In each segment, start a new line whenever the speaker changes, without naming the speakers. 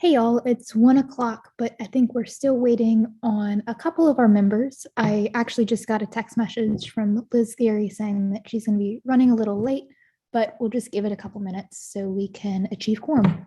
Hey y'all, it's 1 o'clock, but I think we're still waiting on a couple of our members. I actually just got a text message from Liz Gary saying that she's going to be running a little late, but we'll just give it a couple minutes so we can achieve quorum.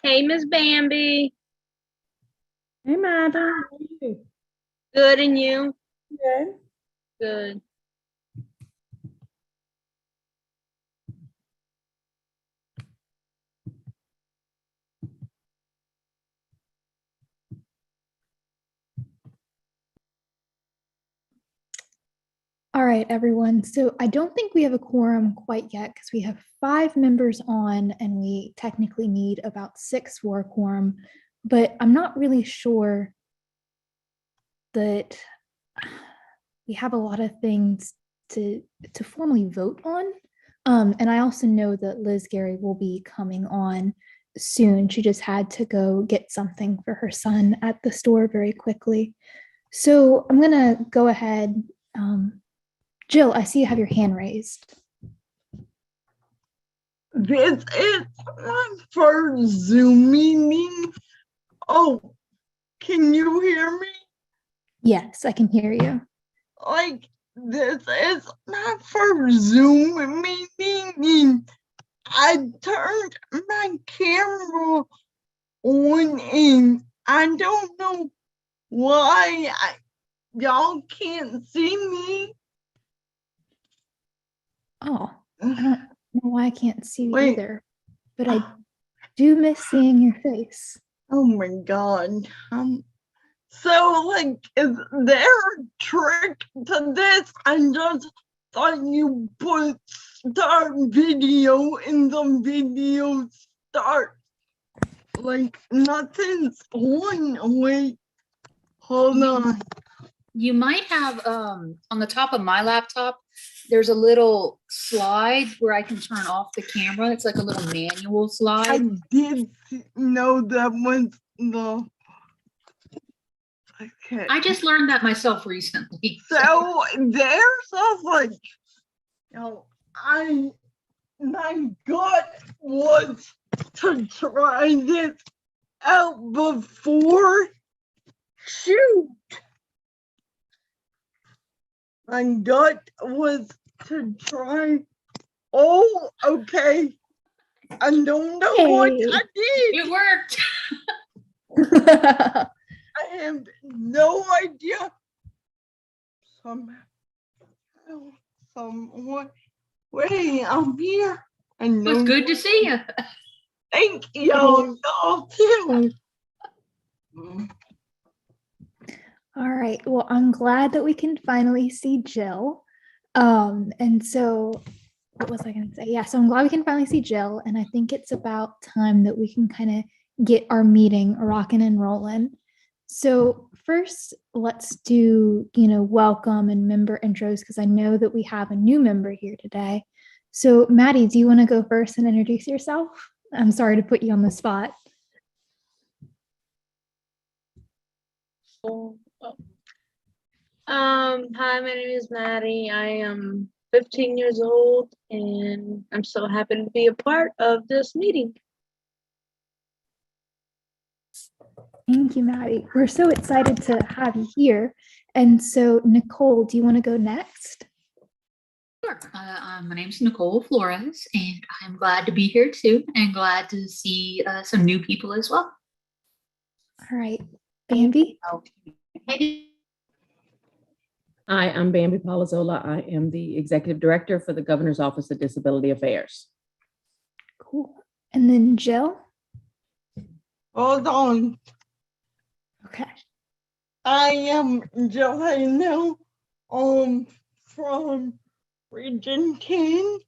Hey, Miss Bambi.
Hey, Madam. How are you?
Good, and you?
Good.
Good.
All right, everyone. So I don't think we have a quorum quite yet because we have 5 members on and we technically need about 6 for a quorum, but I'm not really sure that we have a lot of things to formally vote on. And I also know that Liz Gary will be coming on soon. She just had to go get something for her son at the store very quickly. So I'm gonna go ahead. Jill, I see you have your hand raised.
This is my first Zoom meeting. Oh, can you hear me?
Yes, I can hear you.
This is my first Zoom meeting. I turned my camera on and I don't know why y'all can't see me.
Oh, I don't know why I can't see you
Wait.
either, but I do miss seeing your face.
Oh my God. So, is there a trick to this? I just thought you put start video in the video start. Nothing's on. Wait, hold on.
You might have on the top of my laptop, there's a little slide where I can turn off the camera. It's like a little manual slide.
I did know that was the. Okay.
I just learned that myself recently.
So there's my gut was to try this out before. Shoot. My gut was to try. Oh, okay. I don't know what I did.
It worked.
I have no idea. Someone. Wait, I'm here.
It was good to see you.
Thank y'all too.
All right. Well, I'm glad that we can finally see Jill. And so what was I going to say? Yeah, so I'm glad we can finally see Jill, and I think it's about time that we can kind of get our meeting rocking and rolling. So first, let's do, welcome and member intros, because I know that we have a new member here today. So Maddie, do you want to go first and introduce yourself? I'm sorry to put you on the spot.
Hi, my name is Maddie. I am 15 years old and I'm so happy to be a part of this meeting.
Thank you, Maddie. We're so excited to have you here. And so Nicole, do you want to go next?
Sure. My name's Nicole Flores, and I'm glad to be here too, and glad to see some new people as well.
All right, Bambi.
Hi, I'm Bambi Palazola. I am the Executive Director for the Governor's Office of Disability Affairs.
Cool. And then Jill.
Hold on.
Okay.
I am Johanna from Region 10.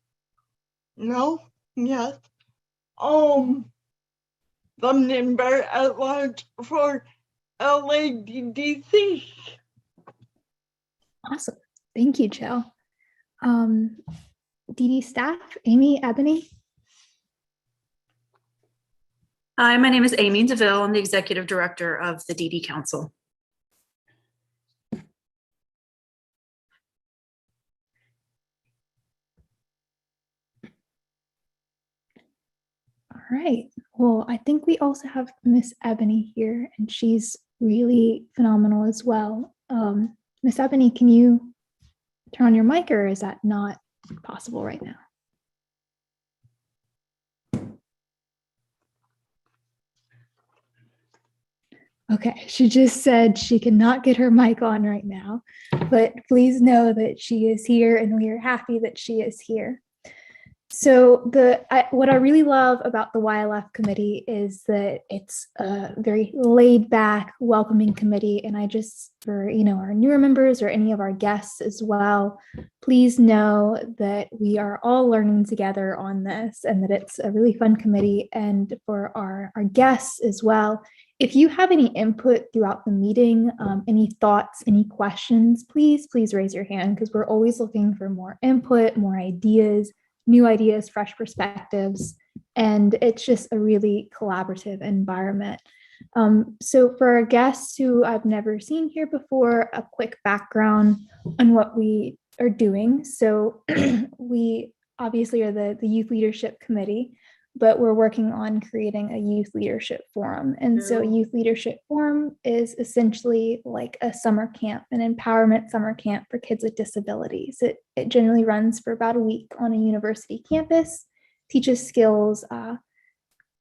No, yes. The member at large for LADDC.
Awesome. Thank you, Jill. DD staff, Amy, Ebony.
Hi, my name is Amy DeVille. I'm the Executive Director of the DD Council.
All right. Well, I think we also have Miss Ebony here, and she's really phenomenal as well. Miss Ebony, can you turn on your mic, or is that not possible right now? Okay, she just said she cannot get her mic on right now, but please know that she is here and we are happy that she is here. So what I really love about the YLF committee is that it's a very laid back, welcoming committee. And I just, for our newer members or any of our guests as well, please know that we are all learning together on this and that it's a really fun committee. And for our guests as well, if you have any input throughout the meeting, any thoughts, any questions, please raise your hand, because we're always looking for more input, more ideas, new ideas, fresh perspectives, and it's just a really collaborative environment. So for our guests who I've never seen here before, a quick background on what we are doing. So we obviously are the Youth Leadership Committee, but we're working on creating a youth leadership forum. And so youth leadership forum is essentially like a summer camp, an empowerment summer camp for kids with disabilities. It generally runs for about a week on a university campus, teaches skills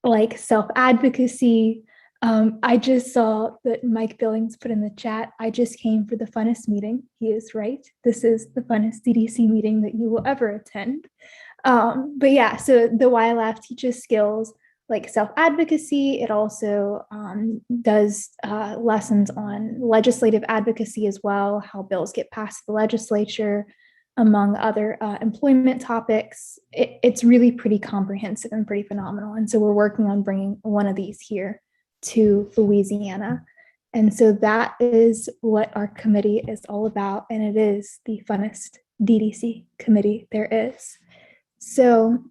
like self-advocacy. I just saw that Mike Billings put in the chat, I just came for the funnest meeting. He is right. This is the funnest DDC meeting that you will ever attend. But yeah, so the YLF teaches skills like self-advocacy. It also does lessons on legislative advocacy as well, how bills get passed the legislature, among other employment topics. It's really pretty comprehensive and pretty phenomenal. And so we're working on bringing one of these here to Louisiana. And so that is what our committee is all about. And it is the funnest DDC committee there is. So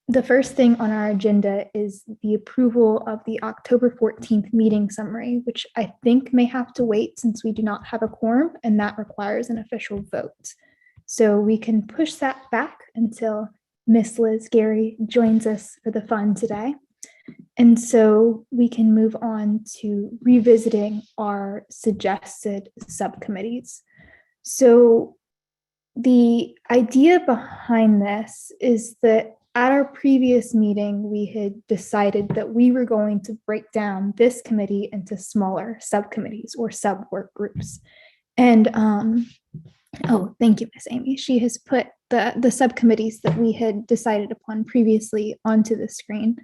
the first thing on our agenda is the approval of the October 14th meeting summary, which I think may have to wait since we do not have a quorum, and that requires an official vote. So we can push that back until Miss Liz Gary joins us for the fun today. And so we can move on to revisiting our suggested subcommittees. So the idea behind this is that at our previous meeting, we had decided that we were going to break down this committee into smaller subcommittees or sub-work groups. And oh, thank you, Miss Amy. She has put the subcommittees that we had decided upon previously onto the screen.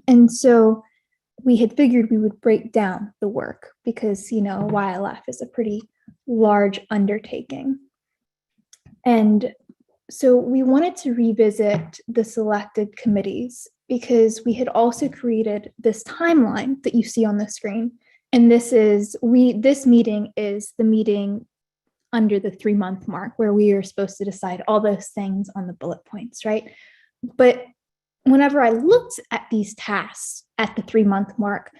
And so we had figured we would break down the work because, YLF is a pretty large undertaking. And So we wanted to revisit the selected committees because we had also created this timeline that you see on the screen. And this meeting is the meeting under the 3-month mark where we are supposed to decide all those things on the bullet points, right? But whenever I looked at these tasks at the 3-month mark,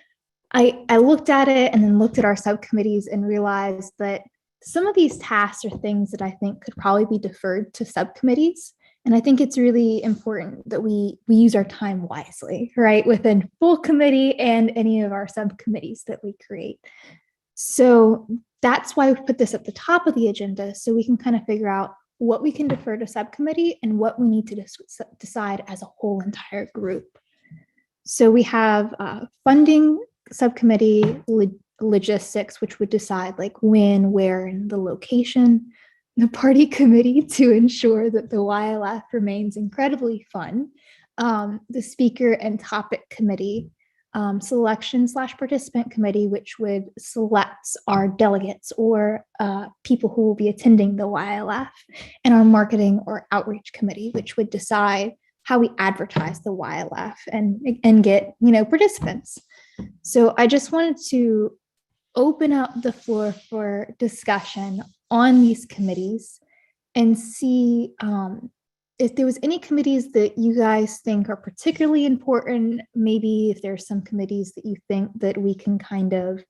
I looked at it and then looked at our subcommittees and realized that some of these tasks are things that I think could probably be deferred to subcommittees. And I think it's really important that we use our time wisely, right? Within full committee and any of our subcommittees that we create. So that's why we put this at the top of the agenda, so we can kind of figure out what we can defer to subcommittee and what we need to decide as a whole entire group. So we have funding subcommittee, logistics, which would decide like when, where, and the location. The party committee to ensure that the YLF remains incredibly fun. The speaker and topic committee, selection/participant committee, which would select our delegates or people who will be attending the YLF, and our marketing or outreach committee, which would decide how we advertise the YLF and get, participants. So I just wanted to open up the floor for discussion on these committees and see if there was any committees that you guys think are particularly important. Maybe if there's some committees that you think that we can kind of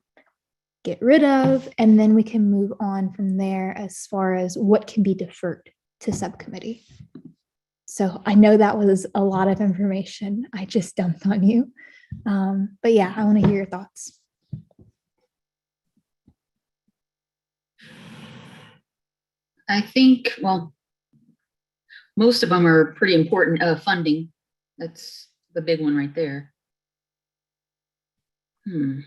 get rid of, and then we can move on from there as far as what can be deferred to subcommittee. So I know that was a lot of information I just dumped on you. But yeah, I want to hear your thoughts.
I think, well, most of them are pretty important. Funding, that's the big one right there. And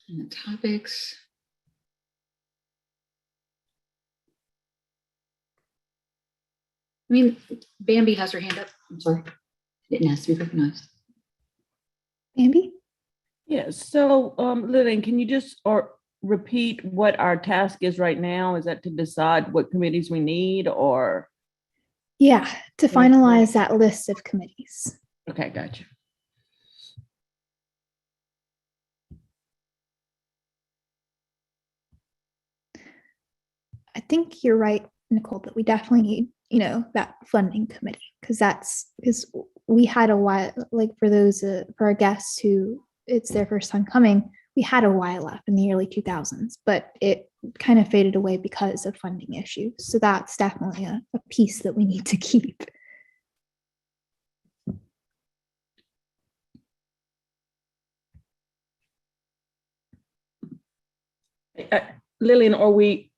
the topics. I mean, Bambi has her hand up. I'm sorry. Didn't ask to be recognized.
Bambi?
Yes. So, Lillian, can you just repeat what our task is right now? Is that to decide what committees we need, or?
Yeah, to finalize that list of committees.
Okay, gotcha.
I think you're right, Nicole, that we definitely need, that funding committee, because we had a while, like for our guests who it's their first time coming, we had a YLF in the early 2000s, but it kind of faded away because of funding issues. So that's definitely a piece that we need to keep.
Lillian, are we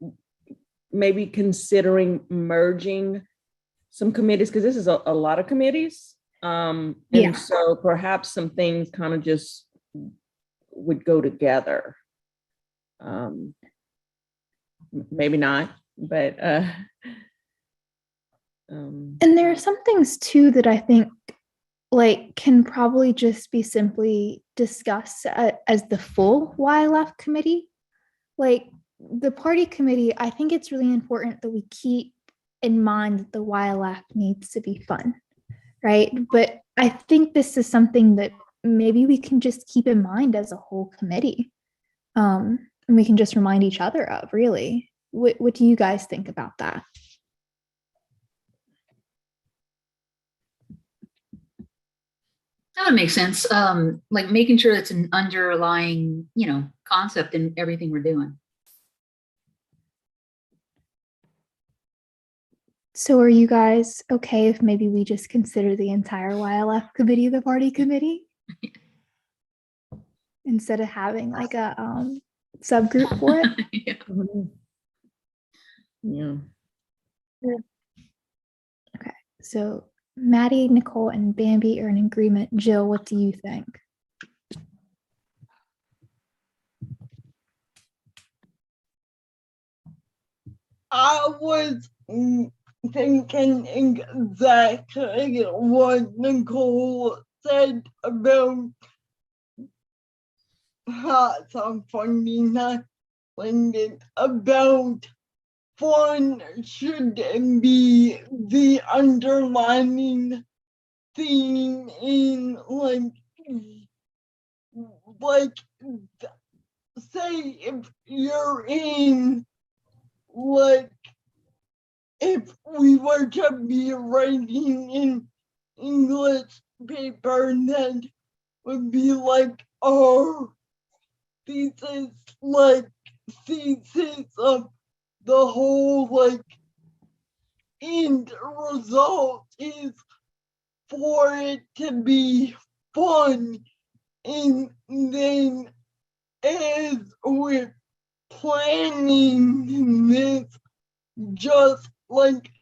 maybe considering merging some committees? Because this is a lot of committees. And so perhaps some things kind of just would go together. Maybe not, but
and there are some things too that I think can probably just be simply discussed as the full YLF committee. Like the party committee, I think it's really important that we keep in mind that the YLF needs to be fun, right? But I think this is something that maybe we can just keep in mind as a whole committee. And we can just remind each other of, really. What do you guys think about that?
That would make sense. Like making sure it's an underlying, concept in everything we're doing.
So are you guys okay if maybe we just consider the entire YLF committee the party committee? Instead of having like a subgroup for it?
Yeah.
Okay, so Maddie, Nicole, and Bambi are in agreement. Jill, what do you think?
I was thinking exactly what Nicole said about hats on funding. about fun should be the underlining theme in like say if you're in if we were to be writing in English paper that would be our thesis of the whole end result is for it to be fun, and then as we're planning this, just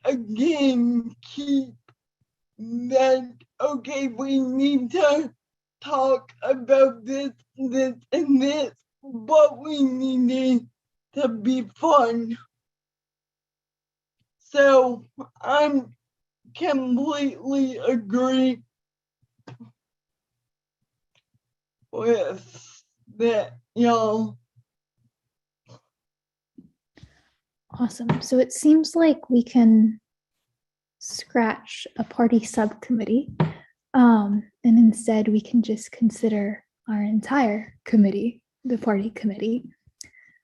again keep that okay, we need to talk about this, and this, but we need it to be fun. So I'm completely agree with that, y'all.
Awesome. So it seems like we can scratch a party subcommittee, and instead we can just consider our entire committee, the party committee.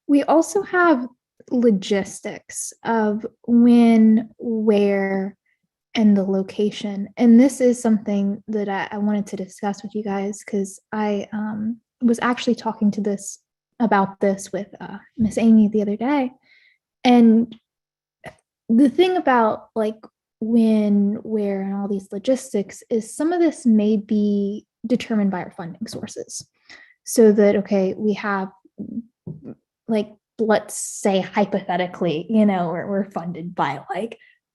We also have logistics of when, where, and the location. And this is something that I wanted to discuss with you guys because I was actually talking about this with Miss Amy the other day. And the thing about when, where, and all these logistics is some of this may be determined by our funding sources. So that, okay, we have let's say hypothetically, we're funded by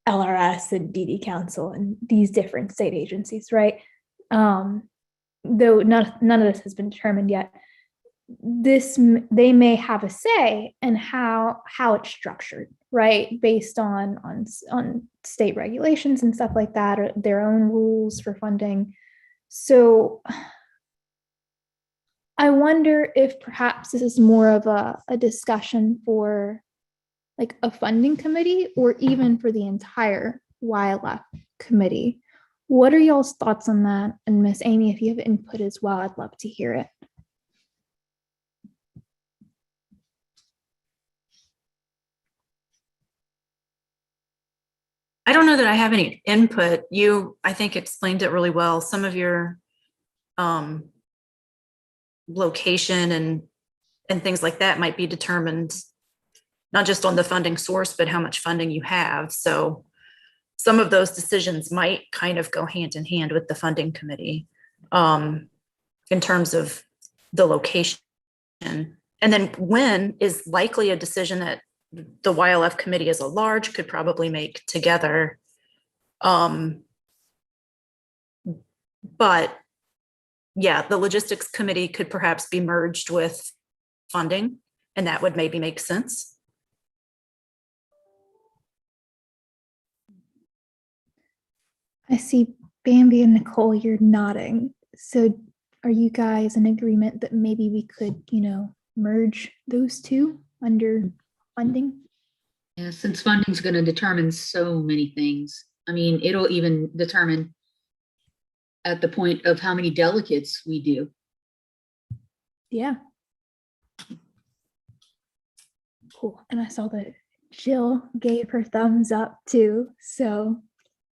LRS and DD Council and these different state agencies, right? Though none of this has been determined yet. They may have a say in how it's structured, right? Based on state regulations and stuff like that, or their own rules for funding. So I wonder if perhaps this is more of a discussion for a funding committee or even for the entire YLF committee. What are y'all's thoughts on that? And Miss Amy, if you have input as well, I'd love to hear it.
I don't know that I have any input. You, I think, explained it really well. Some of your location and things like that might be determined not just on the funding source, but how much funding you have. So some of those decisions might kind of go hand in hand with the funding committee in terms of the location. And then when is likely a decision that the YLF committee as a large could probably make together. But yeah, the logistics committee could perhaps be merged with funding, and that would maybe make sense.
I see Bambi and Nicole, you're nodding. So are you guys in agreement that maybe we could, merge those two under funding?
Yeah, since funding's going to determine so many things. I mean, it'll even determine at the point of how many delegates we do.
Yeah. Cool. And I saw that Jill gave her thumbs up too. So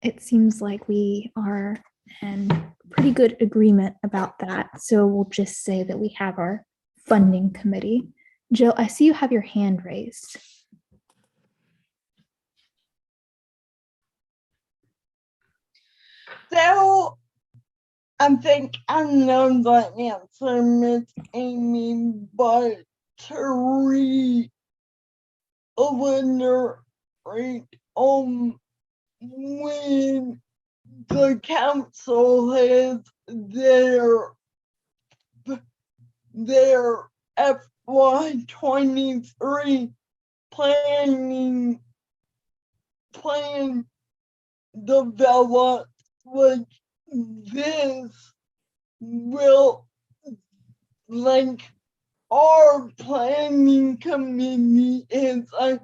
it seems like we are in pretty good agreement about that. So we'll just say that we have our funding committee. Jill, I see you have your hand raised.
So I think I know the answer, Miss Amy, but to reiterate, when the council has their FY23 plan developed, this will our planning committee as a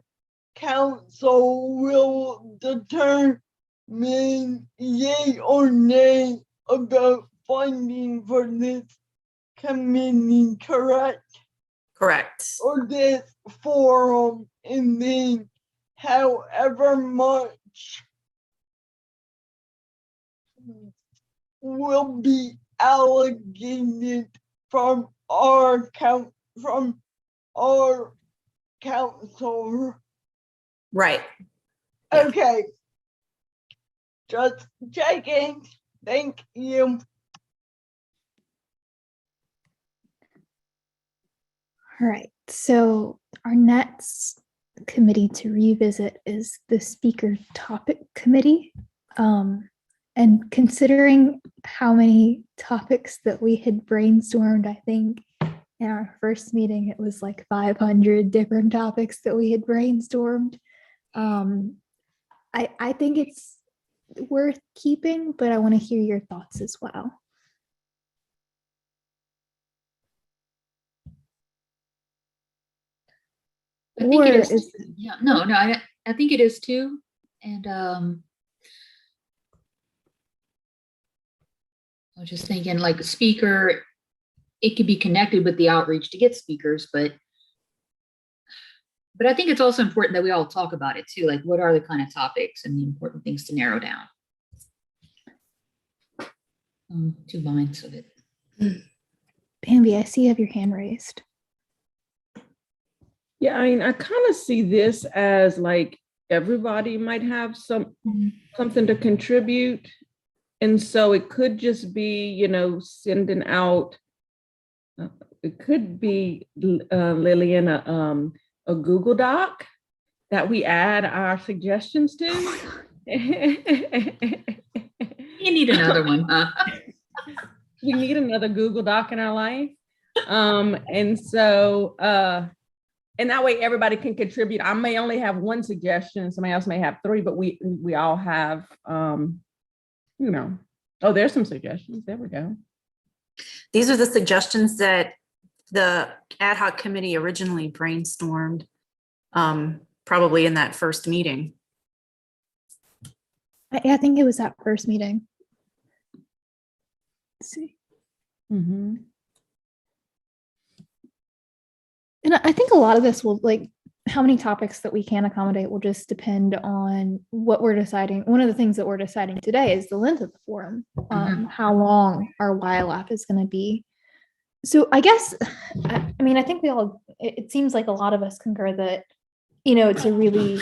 council will determine yay or nay about funding for this committee, correct?
Correct.
Or this forum, and then however much will be allocated from our council.
Right. Yeah.
Okay. Just checking. Thank you.
All right, so our next committee to revisit is the speaker topic committee. And considering how many topics that we had brainstormed, I think in our first meeting, it was like 500 different topics that we had brainstormed. I think it's worth keeping, but I want to hear your thoughts as well.
I think it
Or
is.
is-
Yeah, no, I think it is too. And I was just thinking, like a speaker, it could be connected with the outreach to get speakers, but I think it's also important that we all talk about it too. Like, what are the kind of topics and the important things to narrow down? 2 minds of it.
Bambi, I see you have your hand raised.
Yeah, I mean, I kind of see this as like everybody might have something to contribute. And so it could just be, you know, sending out, it could be, Lillian, a Google Doc that we add our suggestions to.
You need another one, huh?
We need another Google Doc in our life. And so, and that way everybody can contribute. I may only have one suggestion, somebody else may have 3, but we all have, you know, oh, there's some suggestions. There we go.
These are the suggestions that the ad hoc committee originally brainstormed, probably in that first meeting.
I think it was that first meeting. Let's see.
Mm-hmm.
And I think a lot of this will, like, how many topics that we can accommodate will just depend on what we're deciding. One of the things that we're deciding today is the length of the forum, how long our YLAF is going to be. So I guess, I mean, I think it seems like a lot of us concur that, you know, it's a really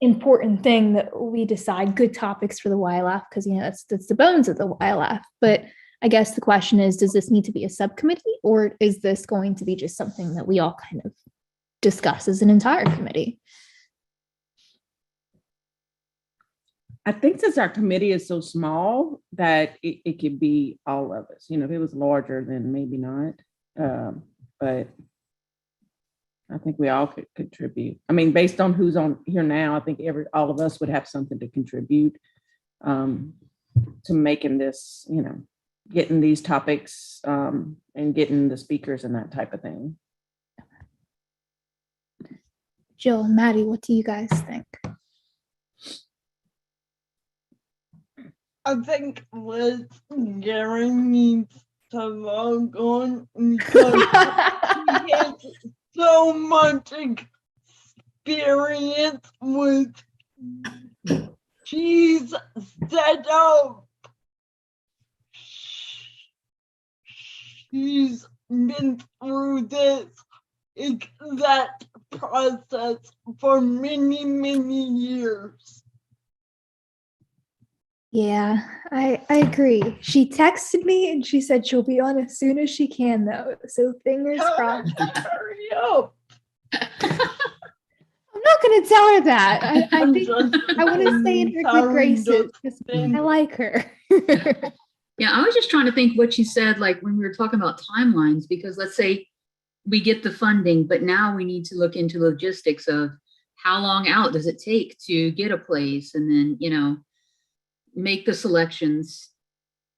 important thing that we decide good topics for the YLAF, because, you know, that's the bones of the YLAF. But I guess the question is, does this need to be a subcommittee, or is this going to be just something that we all kind of discuss as an entire committee?
I think since our committee is so small that it could be all of us. You know, if it was larger, then maybe not. But I think we all could contribute. I mean, based on who's on here now, I think all of us would have something to contribute to making this, you know, getting these topics and getting the speakers and that type of thing.
Jill, Maddie, what do you guys think?
I think Liz Gary needs to log on because he has so much experience with cheese setup. She's been through this exact process for many, many years.
Yeah, I agree. She texted me and she said she'll be on as soon as she can, though. So fingers crossed.
Hurry up.
I'm not going to tell her that. I think I want to stay in her good
Sorry,
graces because
Justin.
I like her.
Yeah, I was just trying to think what you said, like when we were talking about timelines, because let's say we get the funding, but now we need to look into logistics of how long out does it take to get a place, and then, you know, make the selections.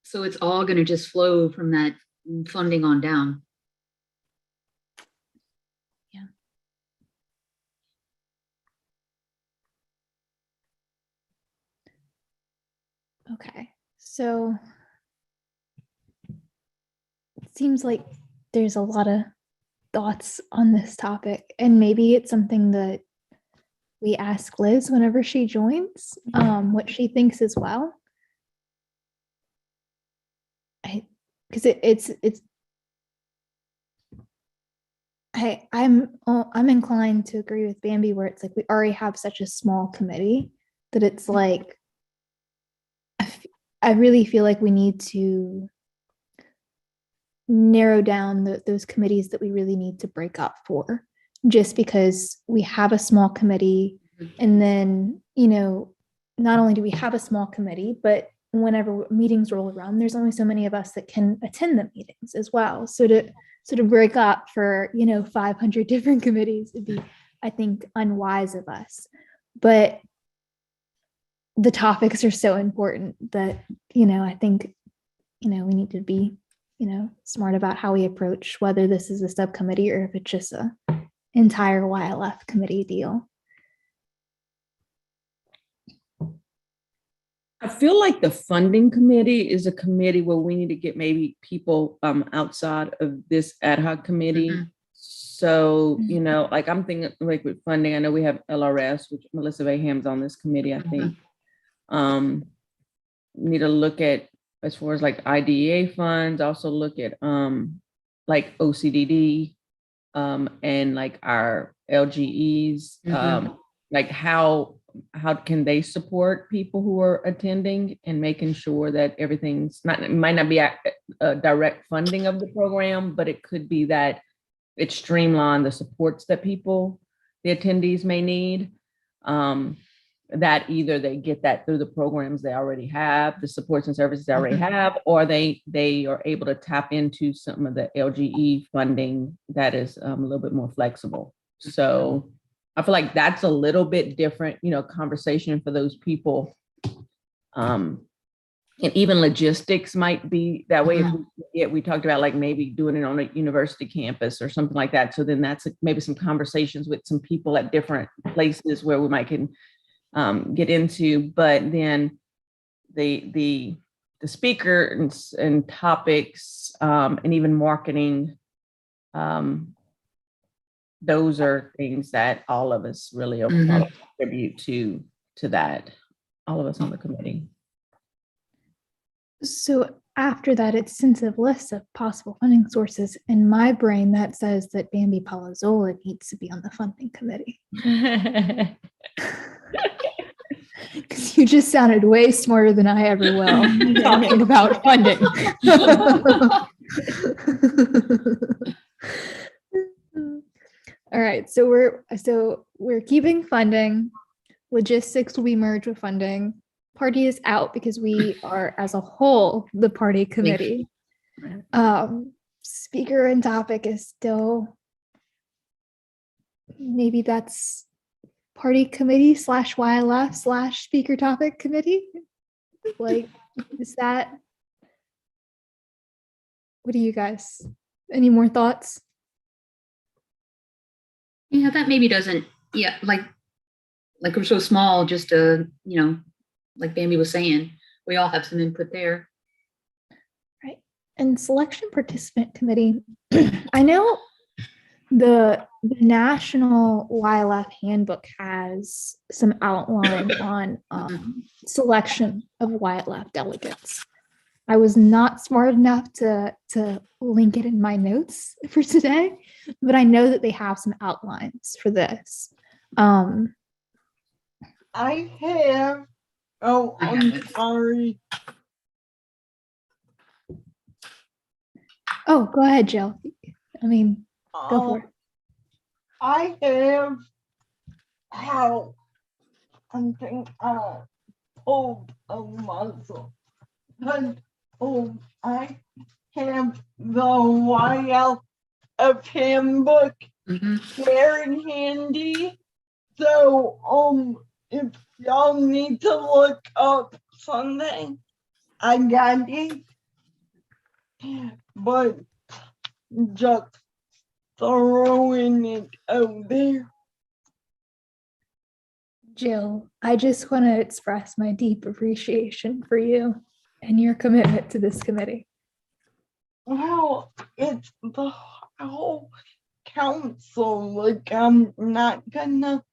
So it's all going to just flow from that funding on down.
Okay, so it seems like there's a lot of thoughts on this topic, and maybe it's something that we ask Liz whenever she joins, what she thinks as well. Because I'm inclined to agree with Bambi where it's like we already have such a small committee that it's like I really feel like we need to narrow down those committees that we really need to break up for, just because we have a small committee, and then not only do we have a small committee, but whenever meetings roll around, there's only so many of us that can attend the meetings as well. So to break up for 500 different committees would be, I think, unwise of us. But the topics are so important that I think we need to be smart about how we approach whether this is a subcommittee or if it's just a entire YLF committee deal.
I feel like the funding committee is a committee where we need to get maybe people outside of this ad hoc committee.
Mm-hmm.
So, like I'm thinking like with funding, I know we have LRS, which Melissa Bayham's on this committee, I think. Need to look at as far as like IDEA funds, also look at like OCDD and like our LGEs, like how can they support people who are attending and making sure that everything's it might not be a direct funding of the program, but it could be that it streamlined the supports that the attendees may need. That either they get that through the programs they already have, the supports and services they already have, or they are able to tap into some of the LGE funding that is a little bit more flexible. So I feel like that's a little bit different, conversation for those people. And even logistics might be that way. If we talked about like maybe doing it on a university campus or something like that. So then that's maybe some conversations with some people at different places where we might can get into, but then the speakers and topics and even marketing, those are things that all of us really contribute to that, all of us on the committee.
So after that extensive list of possible funding sources, in my brain that says that Bambi Palazzola needs to be on the funding committee. Because you just sounded way smarter than I ever will talking about funding. All right, so we're keeping funding. Logistics will be merged with funding. Party is out because we are, as a whole, the party committee. Speaker and topic is still, maybe that's party committee / YLF / speaker topic committee. Like, is that, what do you guys, any more thoughts?
Yeah, that maybe doesn't, like we're so small, just like Bambi was saying, we all have some input there.
Right. And selection participant committee, I know the national YLF handbook has some outline on selection of YLF delegates. I was not smart enough to link it in my notes for today, but I know that they have some outlines for this.
I have, I'm sorry.
Oh, go ahead, Jill. I mean, go for it.
I have how something pulled a muscle. But I have the YLF handbook very handy. So if y'all need to look up something, I got it. But just throwing it out there.
Jill, I just want to express my deep appreciation for you and your commitment to this committee.
Well, it's the whole council. Like, I'm not gonna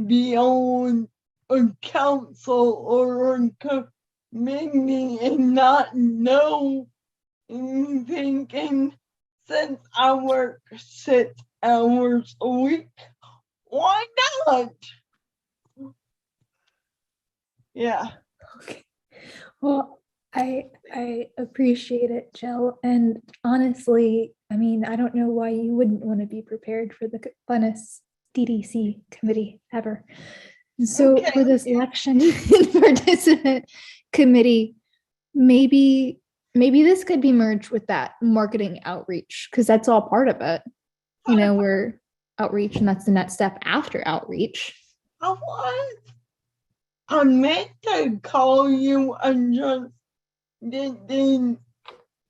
be on a council or a committee and not know anything. And since I work 6 hours a week, why not? Yeah.
Okay. Well, I appreciate it, Jill. And honestly, I mean, I don't know why you wouldn't want to be prepared for the funnest DDC committee ever. So
Okay.
for this election and participant committee, maybe this could be merged with that marketing outreach, because that's all part of it. You know, we're outreach, and that's the next step after outreach.
I meant to call you and just didn't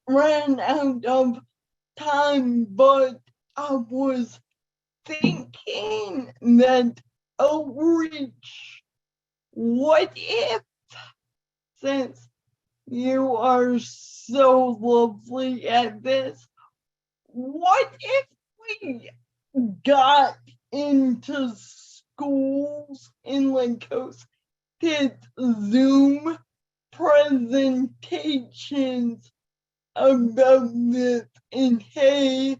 ran out of time, but I was thinking that outreach, what if, since you are so lovely at this, what if we got into schools and like hosted Zoom presentations about this, and hey,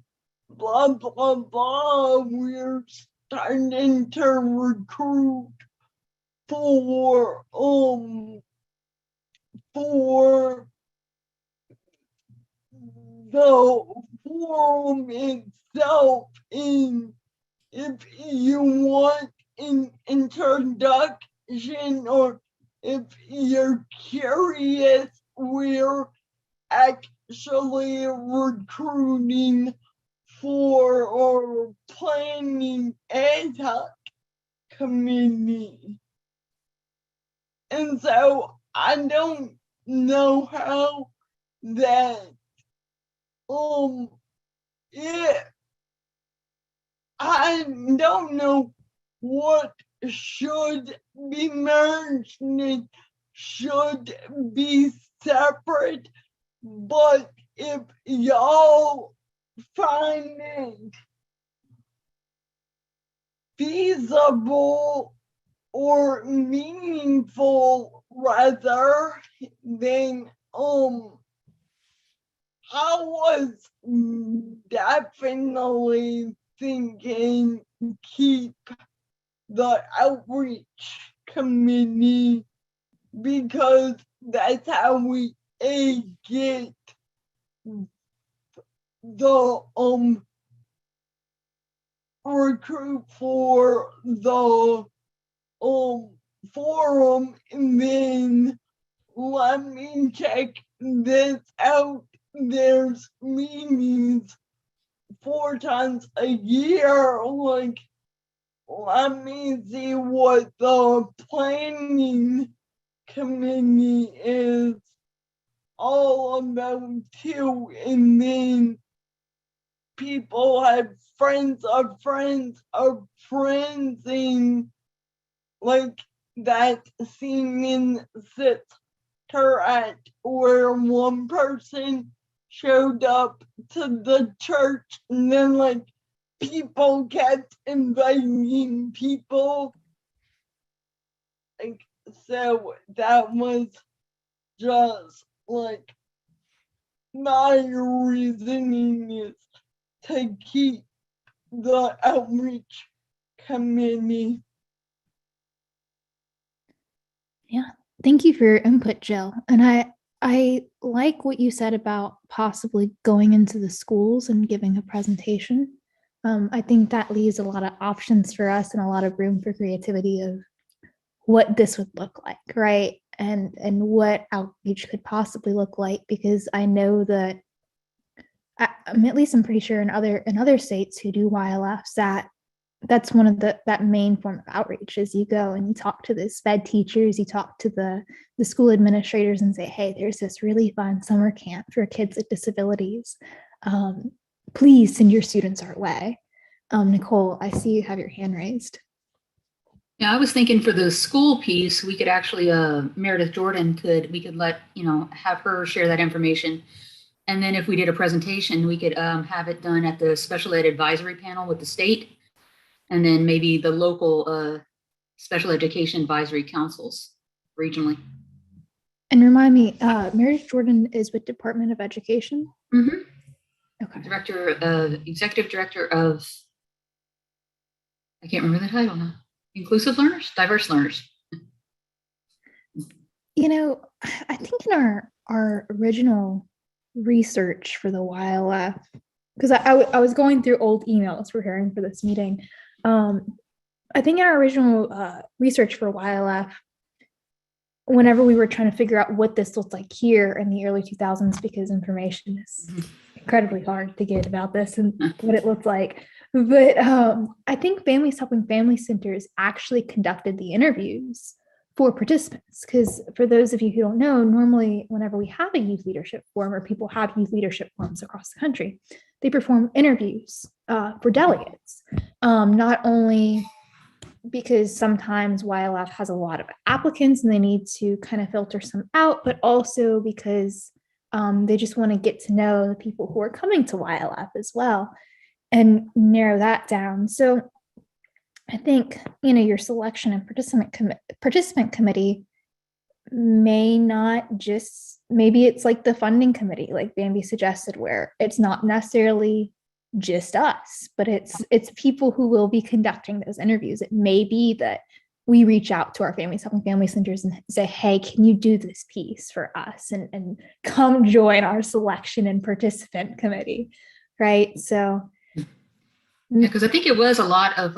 blah blah blah, we're starting to recruit for the forum itself. And if you want an introduction, or if you're curious, we're actually recruiting for or planning ad hoc committee. And so I don't know how that I don't know what should be merged and should be separate, but if y'all find it feasible or meaningful rather, then I was definitely thinking keep the outreach committee, because that's how we get the recruit for the forum. And then let me check this out. There's meetings 4 times a year. Like, let me see what the planning committee is all about too. And then people have friends of friends of friends, and like that scene in Sister Act where one person showed up to the church and then like people kept inviting people. Like, so that was just like my reasoning is to keep the outreach committee.
Yeah, thank you for your input, Jill. And I like what you said about possibly going into the schools and giving a presentation. I think that leaves a lot of options for us and a lot of room for creativity of what this would look like, right? And what outreach could possibly look like, because I know that I'm pretty sure in other states who do YLFs that's one of that main form of outreach is you go and you talk to the SPED teachers, you talk to the school administrators and say, hey, there's this really fun summer camp for kids with disabilities. Please send your students our way. Nicole, I see you have your hand raised.
Yeah, I was thinking for the school piece, we could actually, Meredith Jordan we could let, have her share that information. And then if we did a presentation, we could have it done at the special ed advisory panel with the state, and then maybe the local special education advisory councils regionally.
And remind me, Meredith Jordan is with Department of Education.
Mm-hmm.
Okay.
Executive director of, I can't remember the title now. Inclusive learners, diverse learners.
I think in our original research for the YLF, because I was going through old emails preparing for this meeting. I think in our original research for YLF, whenever we were trying to figure out what this looked like here in the early 2000s, because information is incredibly hard to get about this and what it looked like. But I think Families Helping Family Centers actually conducted the interviews for participants. Because for those of you who don't know, normally whenever we have a youth leadership forum or people have youth leadership forums across the country, they perform interviews for delegates. Not only because sometimes YLF has a lot of applicants and they need to kind of filter some out, but also because they just want to get to know the people who are coming to YLF as well and narrow that down. So I think, your selection and participant committee may not just, maybe it's like the funding committee, like Bambi suggested, where it's not necessarily just us, but it's people who will be conducting those interviews. It may be that we reach out to our Families Helping Family Centers and say, hey, can you do this piece for us and come join our selection and participant committee, right? So
yeah, because I think it was a lot of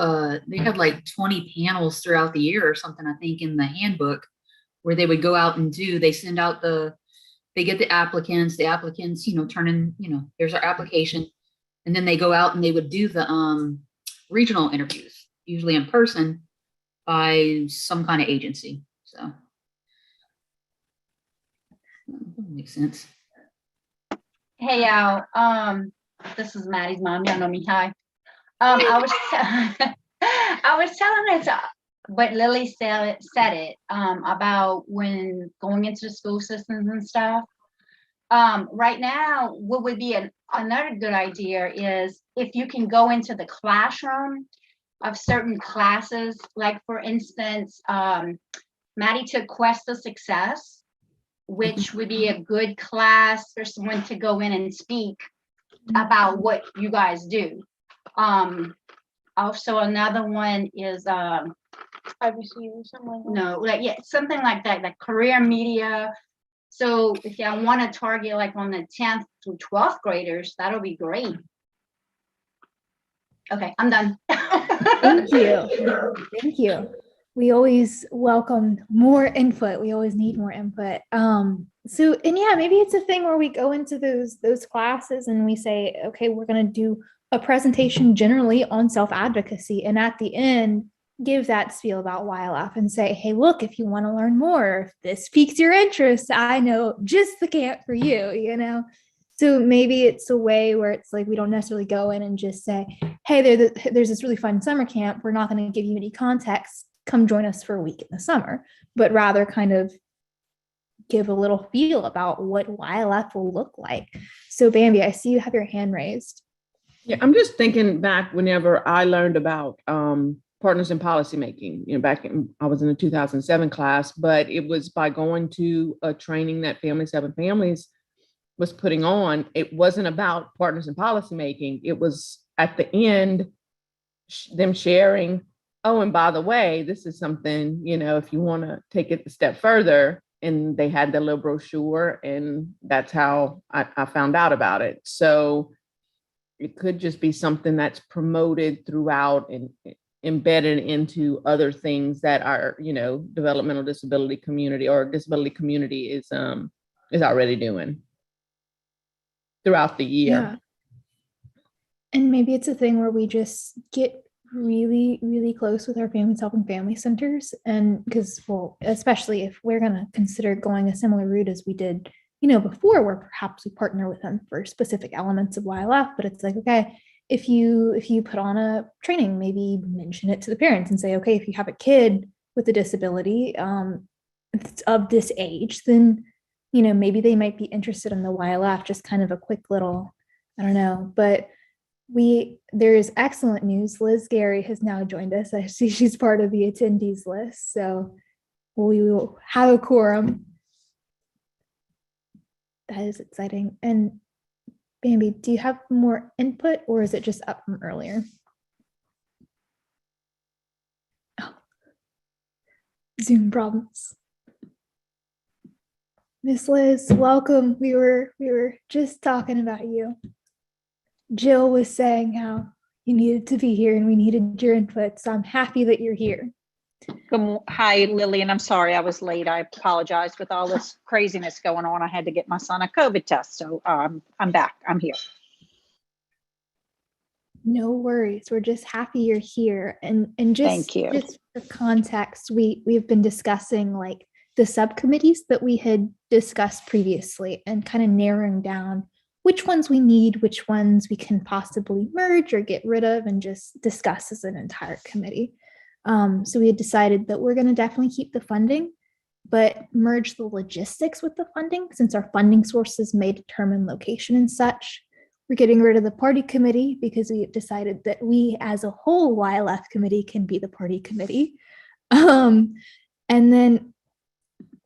they had like 20 panels throughout the year or something, I think, in the handbook, where they would go out and they get the applicants, turn in, here's our application. And then they go out and they would do the regional interviews, usually in person by some kind of agency. So that makes sense.
Hey, y'all. This is Maddie's mom. Y'all know me. Hi. I was telling it, but Lily said it about when going into the school systems and stuff. Right now, what would be another good idea is if you can go into the classroom of certain classes, like for instance, Maddie took Quest of Success, which would be a good class for someone to go in and speak about what you guys do. Also another one is IBC or something like that. Something like that, like career media. So if y'all want to target like on the 10th to 12th graders, that'll be great. Okay, I'm done.
Thank you. Thank you. We always welcome more input. We always need more input. Maybe it's a thing where we go into those classes and we say, okay, we're going to do a presentation generally on self-advocacy. And at the end, give that spiel about YLF and say, hey, look, if you want to learn more, if this piques your interest, I know just the camp for you, So maybe it's a way where it's like, we don't necessarily go in and just say, hey, there's this really fun summer camp. We're not going to give you any context. Come join us for a week in the summer, but rather kind of give a little feel about what YLF will look like. So Bambi, I see you have your hand raised.
Yeah, I'm just thinking back whenever I learned about partners in policymaking, I was in the 2007 class, but it was by going to a training that Families Helping Families was putting on. It wasn't about partners in policymaking. It was at the end, them sharing, oh, and by the way, this is something, if you want to take it a step further. And they had the little brochure, and that's how I found out about it. So it could just be something that's promoted throughout and embedded into other things that our, developmental disability community or disability community is already doing throughout the year.
Yeah. And maybe it's a thing where we just get really, really close with our Families Helping Family Centers. And because, especially if we're going to consider going a similar route as we did, before, where perhaps we partner with them for specific elements of YLF, but it's like, okay, if you put on a training, maybe mention it to the parents and say, okay, if you have a kid with a disability of this age, then maybe they might be interested in the YLF. Just kind of a quick little, I don't know, but there is excellent news. Liz Gary has now joined us. I see she's part of the attendees list, so we will have a quorum. That is exciting. And Bambi, do you have more input, or is it just up from earlier? Oh. Zoom problems. Miss Liz, welcome. We were just talking about you. Jill was saying how you needed to be here and we needed your input, so I'm happy that you're here.
Hi, Lily, and I'm sorry I was late. I apologize with all this craziness going on. I had to get my son a COVID test, so I'm back. I'm here.
No worries. We're just happy you're here. And
Thank you.
Just for context, we've been discussing like the subcommittees that we had discussed previously and kind of narrowing down which ones we need, which ones we can possibly merge or get rid of and just discuss as an entire committee. So we had decided that we're going to definitely keep the funding, but merge the logistics with the funding since our funding sources may determine location and such. We're getting rid of the party committee because we have decided that we as a whole YLF committee can be the party committee. And then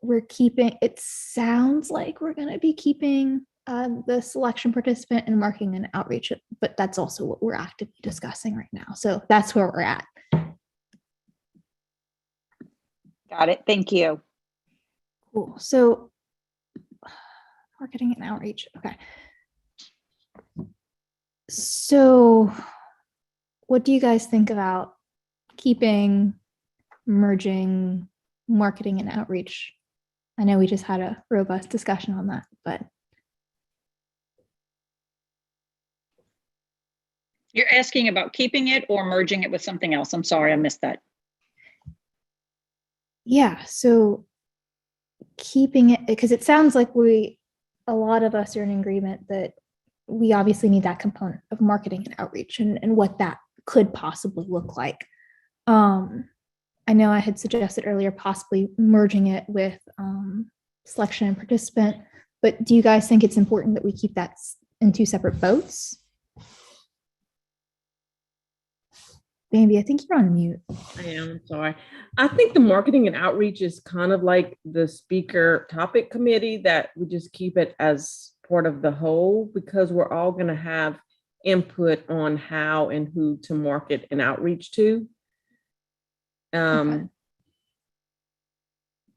it sounds like we're going to be keeping the selection participant and marking and outreach, but that's also what we're actively discussing right now. So that's where we're at.
Got it. Thank you.
Cool. So marketing and outreach. Okay. So what do you guys think about keeping, merging, marketing and outreach? I know we just had a robust discussion on that, but.
You're asking about keeping it or merging it with something else? I'm sorry, I missed that.
Yeah, so keeping it, because it sounds like a lot of us are in agreement that we obviously need that component of marketing and outreach and what that could possibly look like. I know I had suggested earlier possibly merging it with selection and participant, but do you guys think it's important that we keep that in two separate boats? Bambi, I think you're on mute.
I am, I'm sorry. I think the marketing and outreach is kind of like the speaker topic committee, that we just keep it as part of the whole, because we're all going to have input on how and who to market and outreach to. Okay.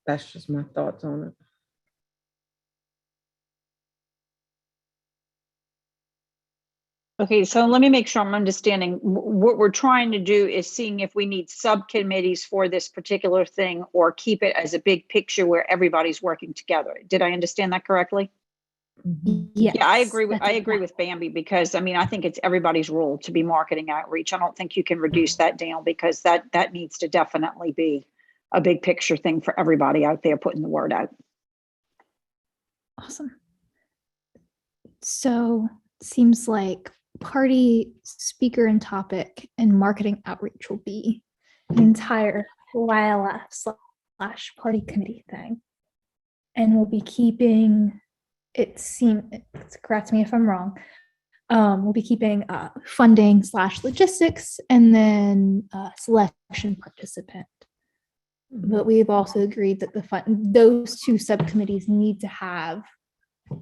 That's just my thoughts on it.
Okay, so let me make sure I'm understanding. What we're trying to do is seeing if we need subcommittees for this particular thing or keep it as a big picture where everybody's working together. Did I understand that correctly?
Yes,
yeah, I agree with Bambi, because I mean, I think it's everybody's role to be marketing outreach. I don't think you can reduce that down, because that needs to definitely be a big picture thing for everybody out there putting the word out.
Awesome. So it seems like party, speaker and topic, and marketing outreach will be an entire YLF / party committee thing. And we'll be keeping, correct me if I'm wrong, we'll be keeping funding / logistics and then selection participant. But we've also agreed that those two subcommittees need to have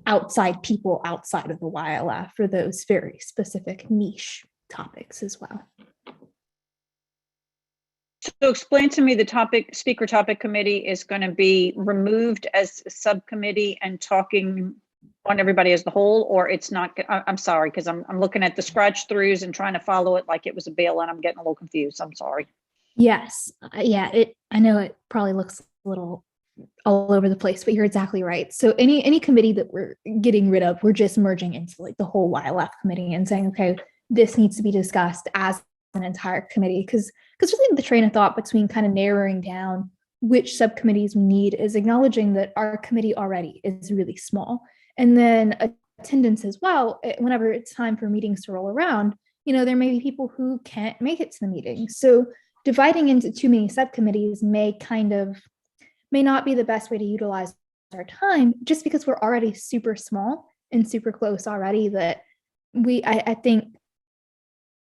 outside people outside of the YLF for those very specific niche topics as well.
So explain to me, the speaker topic committee is going to be removed as a subcommittee and talking on everybody as the whole, or it's not? I'm sorry, because I'm looking at the scratch throughs and trying to follow it like it was a bill, and I'm getting a little confused. I'm sorry.
Yes, yeah, I know it probably looks a little all over the place, but you're exactly right. So any committee that we're getting rid of, we're just merging into like the whole YLF committee and saying, okay, this needs to be discussed as an entire committee, because really the train of thought between kind of narrowing down which subcommittees we need is acknowledging that our committee already is really small, and then attendance as well. Whenever it's time for meetings to roll around, there may be people who can't make it to the meeting. So dividing into too many subcommittees may not be the best way to utilize our time, just because we're already super small and super close already, that I think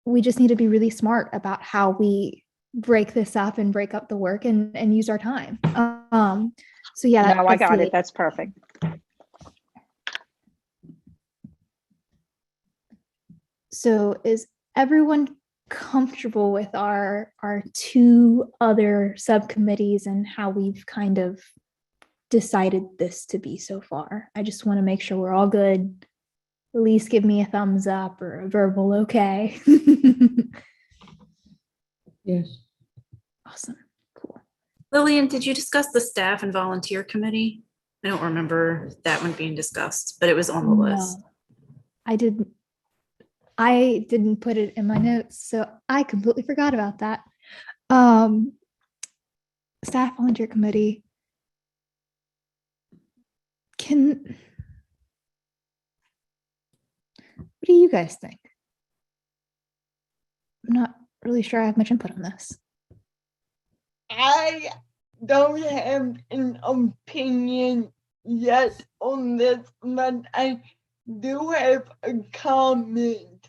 we just need to be really smart about how we break this up and break up the work and use our time. So yeah.
No, I got it. That's perfect.
So is everyone comfortable with our two other subcommittees and how we've kind of decided this to be so far? I just want to make sure we're all good. At least give me a thumbs up or a verbal okay.
Yes.
Awesome. Cool.
Lillian, did you discuss the staff and volunteer committee? I don't remember that one being discussed, but it was on the list.
No, I didn't put it in my notes, so I completely forgot about that. Staff volunteer committee. What do you guys think? I'm not really sure I have much input on this.
I don't have an opinion yet on this, but I do have a comment.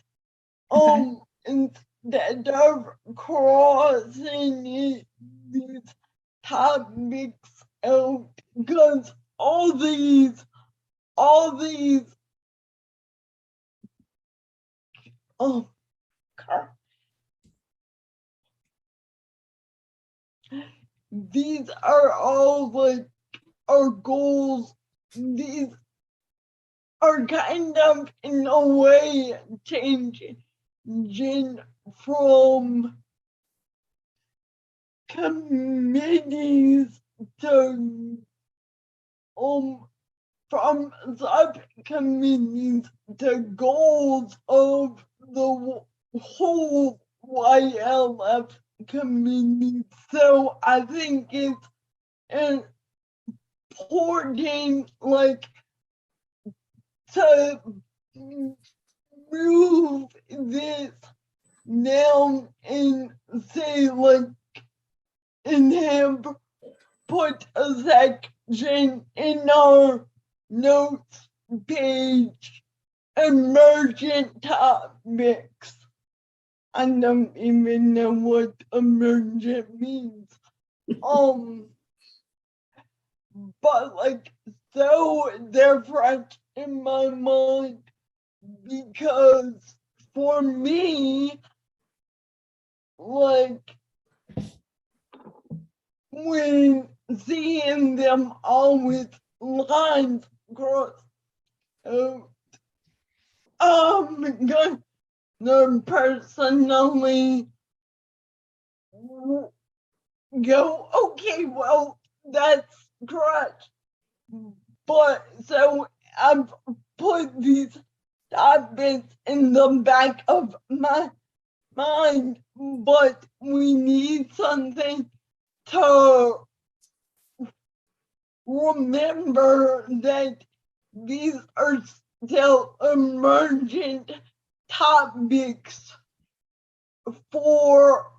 Okay.
Instead of crossing these topics out, because all these oh God. These are all like our goals. These are kind of in a way changing from committees to from subcommittees to goals of the whole YLF committee. So I think it's important, like, to move this down and say, like, and have put a section in our notes page, emergent topics. I don't even know what emergent means. But like, so they're fresh in my mind, because for me, like, when seeing them all with lines crossed out, gonna personally go, okay, well, that's correct. But so I've put these topics in the back of my mind, but we need something to remember that these are still emergent topics for,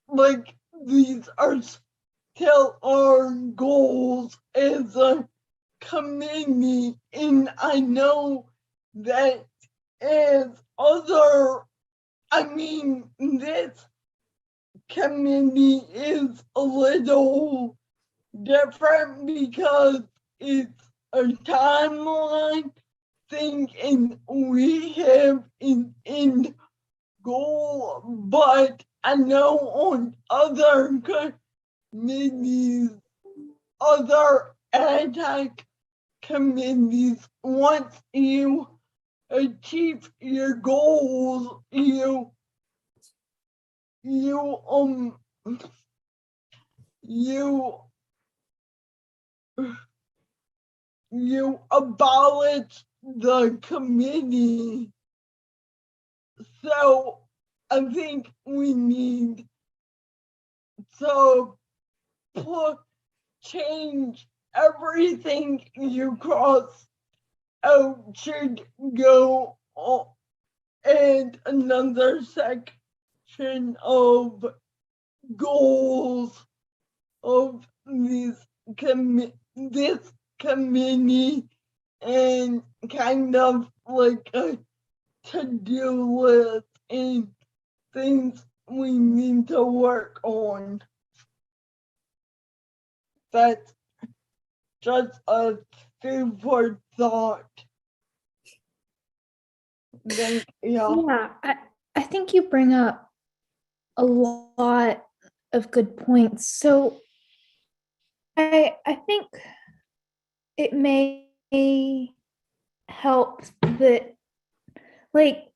like, these are still our goals as a committee, and I know that as this committee is a little different because it's a timeline thing and we have an end goal, but I know on other committees, other ad-hoc committees, once you achieve your goals, you abolish the committee. So I think we need to change everything you cross out should go add another section of goals of this committee and kind of like a to-do list and things we need to work on. That's just a food for thought. Thank you.
Yeah, I think you bring up a lot of good points. So I think it may help that, like,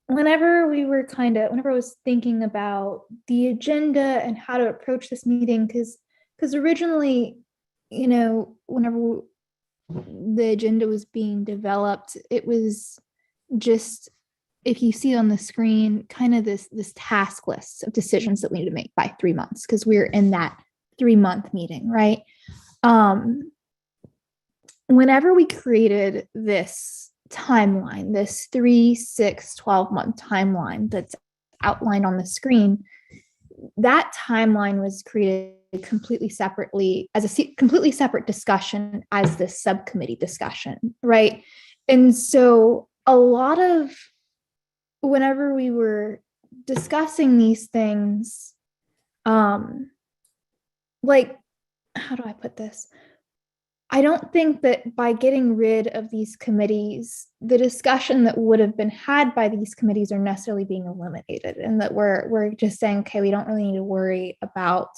whenever I was thinking about the agenda and how to approach this meeting, because originally, whenever the agenda was being developed, it was just, if you see on the screen, kind of this task list of decisions that we need to make by 3 months, because we're in that 3-month meeting, right? Whenever we created this timeline, this 3, 6, 12-month timeline that's outlined on the screen, that timeline was created completely separately as a completely separate discussion as this subcommittee discussion, right? And so a lot of, whenever we were discussing these things, like, how do I put this? I don't think that by getting rid of these committees, the discussion that would have been had by these committees are necessarily being eliminated, and that we're just saying, okay, we don't really need to worry about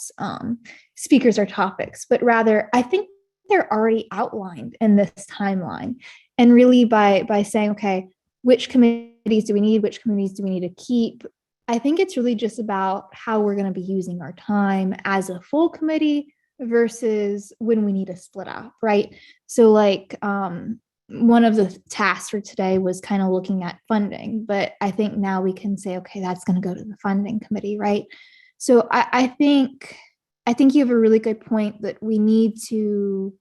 speakers or topics, but rather I think they're already outlined in this timeline. And really by saying, okay, which committees do we need, which committees do we need to keep? I think it's really just about how we're going to be using our time as a full committee versus when we need to split up, right? So like one of the tasks for today was kind of looking at funding, but I think now we can say, okay, that's going to go to the funding committee, right? So I think you have a really good point that we need to,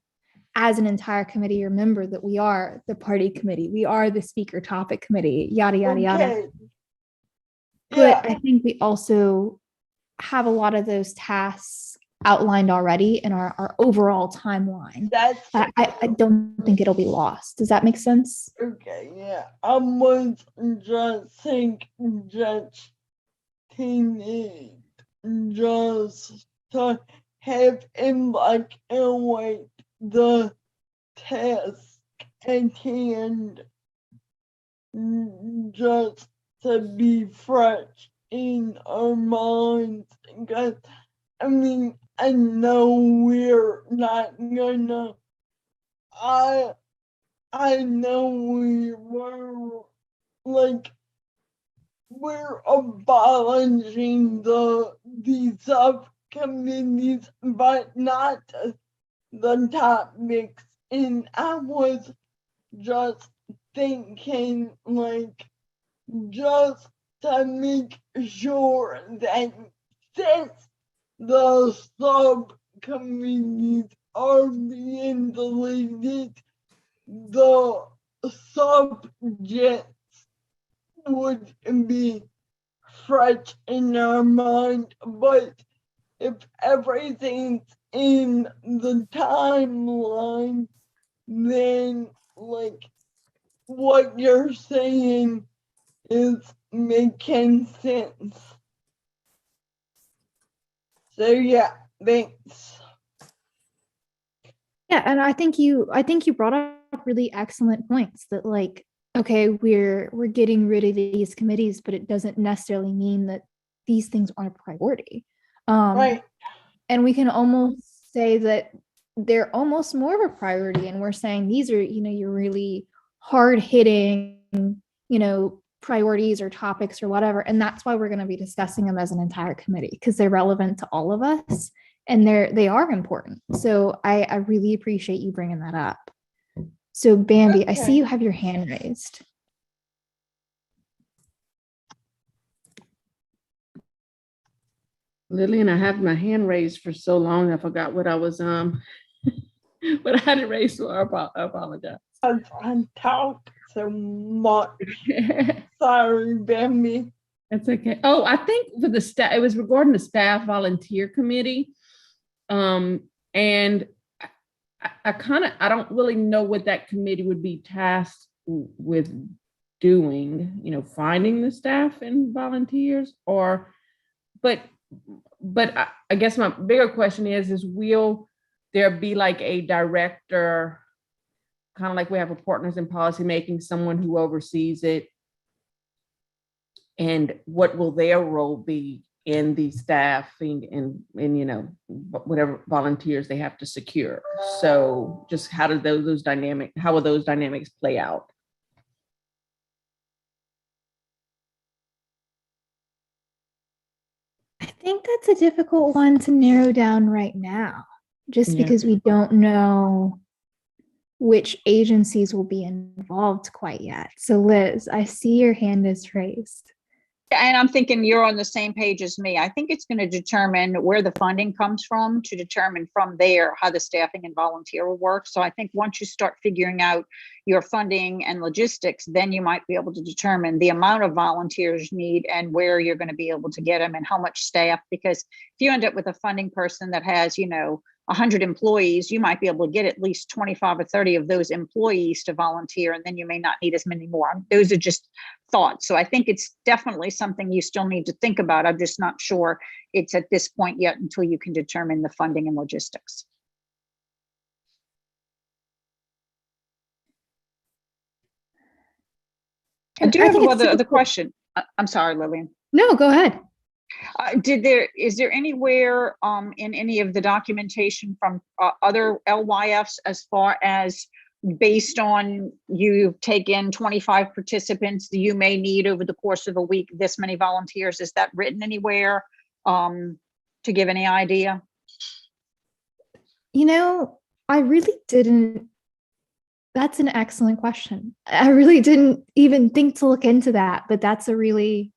as an entire committee, remember that we are the party committee, we are the speaker topic committee, yada, yada, yada.
Okay.
But I think we also have a lot of those tasks outlined already in our overall timeline.
That's
I don't think it'll be lost. Does that make sense?
okay. Yeah, I was just thinking just to have in black and white the task at hand, just to be fresh in our minds. Because I mean, I know we're not gonna. I know we were like, we're abolishing the subcommittees, but not the topics. And I was just thinking, like, just to make sure that since the subcommittees are being deleted, the subjects would be fresh in our mind. But if everything's in the timeline, then like what you're saying is making sense. So yeah, thanks.
Yeah, and I think you brought up really excellent points that, like, okay, we're getting rid of these committees, but it doesn't necessarily mean that these things aren't a priority.
Right.
And we can almost say that they're almost more of a priority, and we're saying these are, your really hard hitting, priorities or topics or whatever, and that's why we're going to be discussing them as an entire committee, because they're relevant to all of us and they are important. So I really appreciate you bringing that up. So Bambi, I see you have your hand raised.
Lillian, I have my hand raised for so long, I forgot what I was, but I had it raised, so I apologize.
I'm talking. so much. Sorry, Bambi.
That's okay. Oh, I think for the staff, it was regarding the staff volunteer committee. And I don't really know what that committee would be tasked with doing, finding the staff and volunteers, but I guess my bigger question is will there be like a director, kind of like we have a partners in policy making, someone who oversees it? And what will their role be in the staffing and whatever volunteers they have to secure? So just how will those dynamics play out?
I think that's a difficult one to narrow down right now, just
Yeah.
because we don't know which agencies will be involved quite yet. So Liz, I see your hand is raised.
And I'm thinking you're on the same page as me. I think it's going to determine where the funding comes from to determine from there how the staffing and volunteer will work. So I think once you start figuring out your funding and logistics, then you might be able to determine the amount of volunteers you need and where you're going to be able to get them and how much staff. Because if you end up with a funding person that has, 100 employees, you might be able to get at least 25 or 30 of those employees to volunteer, and then you may not need as many more. Those are just thoughts. So I think it's definitely something you still need to think about. I'm just not sure it's at this point yet until you can determine the funding and logistics. I do have another question. I'm sorry, Lillian.
No, go ahead.
Is there anywhere in any of the documentation from other LYFs as far as based on you take in 25 participants, you may need over the course of a week this many volunteers? Is that written anywhere to give any idea?
I really didn't. That's an excellent question. I really didn't even think to look into that, but that's a really,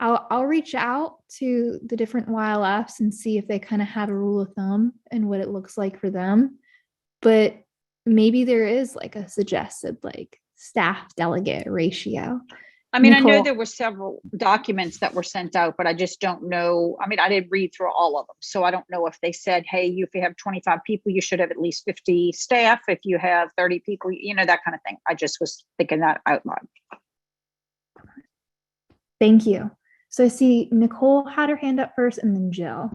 I'll reach out to the different YLFs and see if they kind of have a rule of thumb and what it looks like for them. But maybe there is like a suggested staff delegate ratio.
I mean,
Nicole.
I know there were several documents that were sent out, but I just don't know. I mean, I didn't read through all of them. So I don't know if they said, hey, if you have 25 people, you should have at least 50 staff. If you have 30 people, that kind of thing. I just was thinking that out loud.
Thank you. So I see Nicole had her hand up first and then Jill.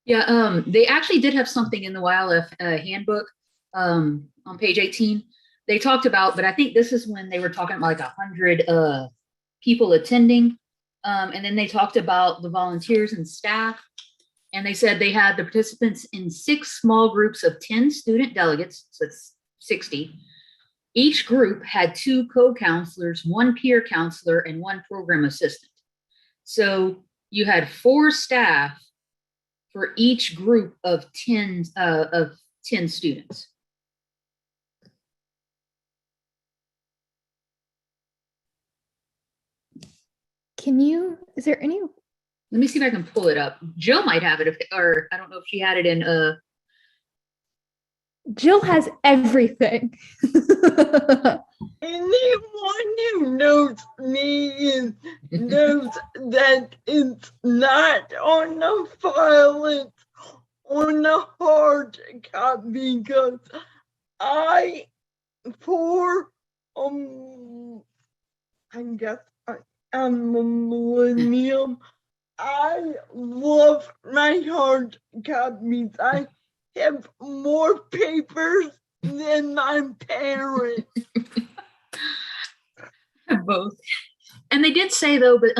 Yeah, they actually did have something in the YLF handbook on page 18. They talked about, but I think this is when they were talking about 100 people attending. And then they talked about the volunteers and staff. And they said they had the participants in 6 small groups of 10 student delegates, so it's 60. Each group had 2 co-counselors, 1 peer counselor, and 1 program assistant. So you had 4 staff for each group of 10 students.
Is there any?
Let me see if I can pull it up. Jill might have it, or I don't know if she had it in.
Jill has everything.
Anyone who knows me knows that it's not on a file, it's on a hard copy, because I guess I'm a millennium. I love my hard copies. I have more papers than my parents.
Both. And they did say though, but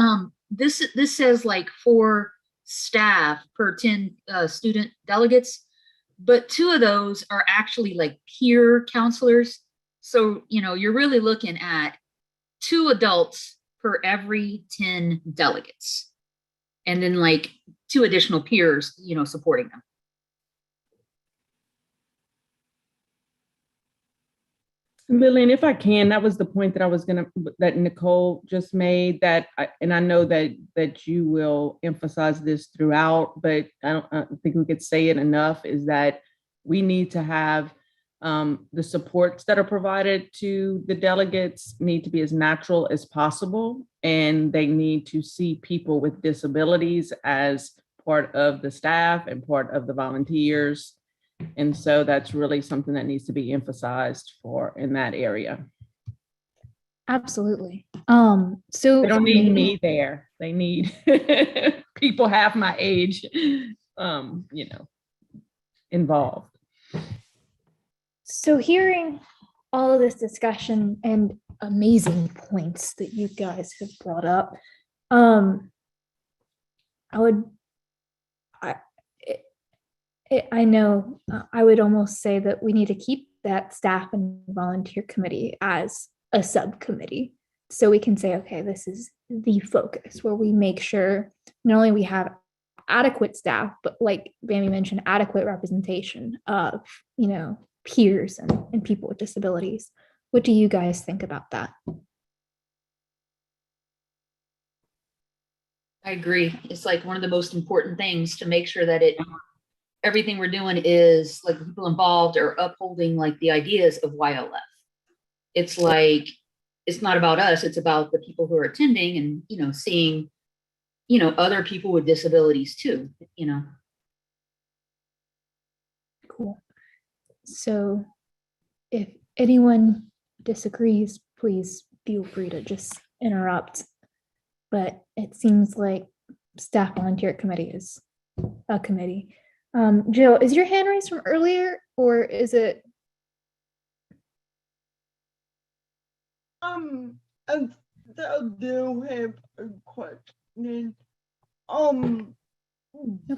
this says 4 staff per 10 student delegates, but 2 of those are actually peer counselors. So you're really looking at 2 adults per every 10 delegates, and then 2 additional peers supporting them.
Lillian, if I can, that was the point that Nicole just made, and I know that you will emphasize this throughout, but I don't think we could say it enough, is that we need to have The supports that are provided to the delegates need to be as natural as possible, and they need to see people with disabilities as part of the staff and part of the volunteers. And so that's really something that needs to be emphasized for in that area.
Absolutely. So
They don't need me there. They need people half my age, involved.
So hearing all of this discussion and amazing points that you guys have brought up, I know I would almost say that we need to keep that staff and volunteer committee as a subcommittee. So we can say, okay, this is the focus where we make sure not only we have adequate staff, but like Bambi mentioned, adequate representation of, peers and people with disabilities. What do you guys think about that?
I agree. It's like one of the most important things to make sure that everything we're doing is like the people involved are upholding like the ideas of YLF. It's like, it's not about us, it's about the people who are attending and, seeing, other people with disabilities too,
Cool. So if anyone disagrees, please feel free to just interrupt. But it seems like staff volunteer committee is a committee. Jill, is your hand raised from earlier or is it?
I still do have a question.
Okay.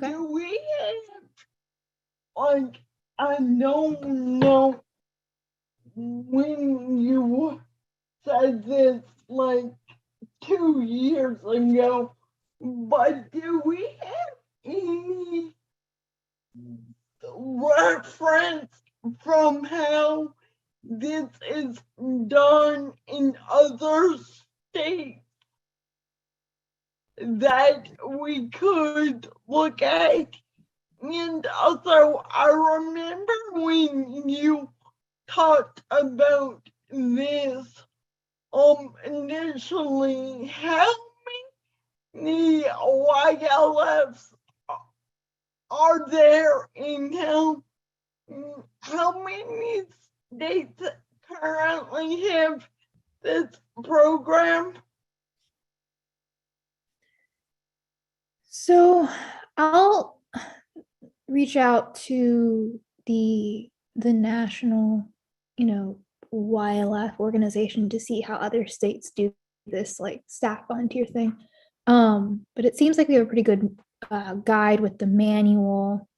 Do we have, I don't know when you said this, 2 years ago, but do we have any reference from how this is done in other states that we could look at? And also, I remember when you talked about this initially, how many YLFs are there and how many states currently have this program?
So I'll reach out to the national, YLF organization to see how other states do this like staff volunteer thing. But it seems like we have a pretty good guide with the manual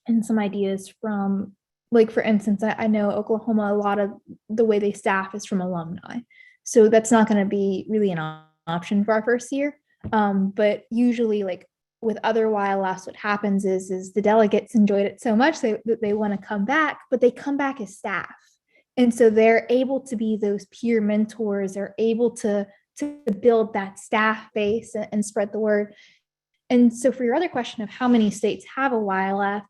and some ideas from, like, for instance, I know Oklahoma, a lot of the way they staff is from alumni. So that's not going to be really an option for our first year. But usually, like with other YLFs, what happens is the delegates enjoyed it so much that they want to come back, but they come back as staff. And so they're able to be those peer mentors, they're able to build that staff base and spread the word. And so for your other question of how many states have a YLF,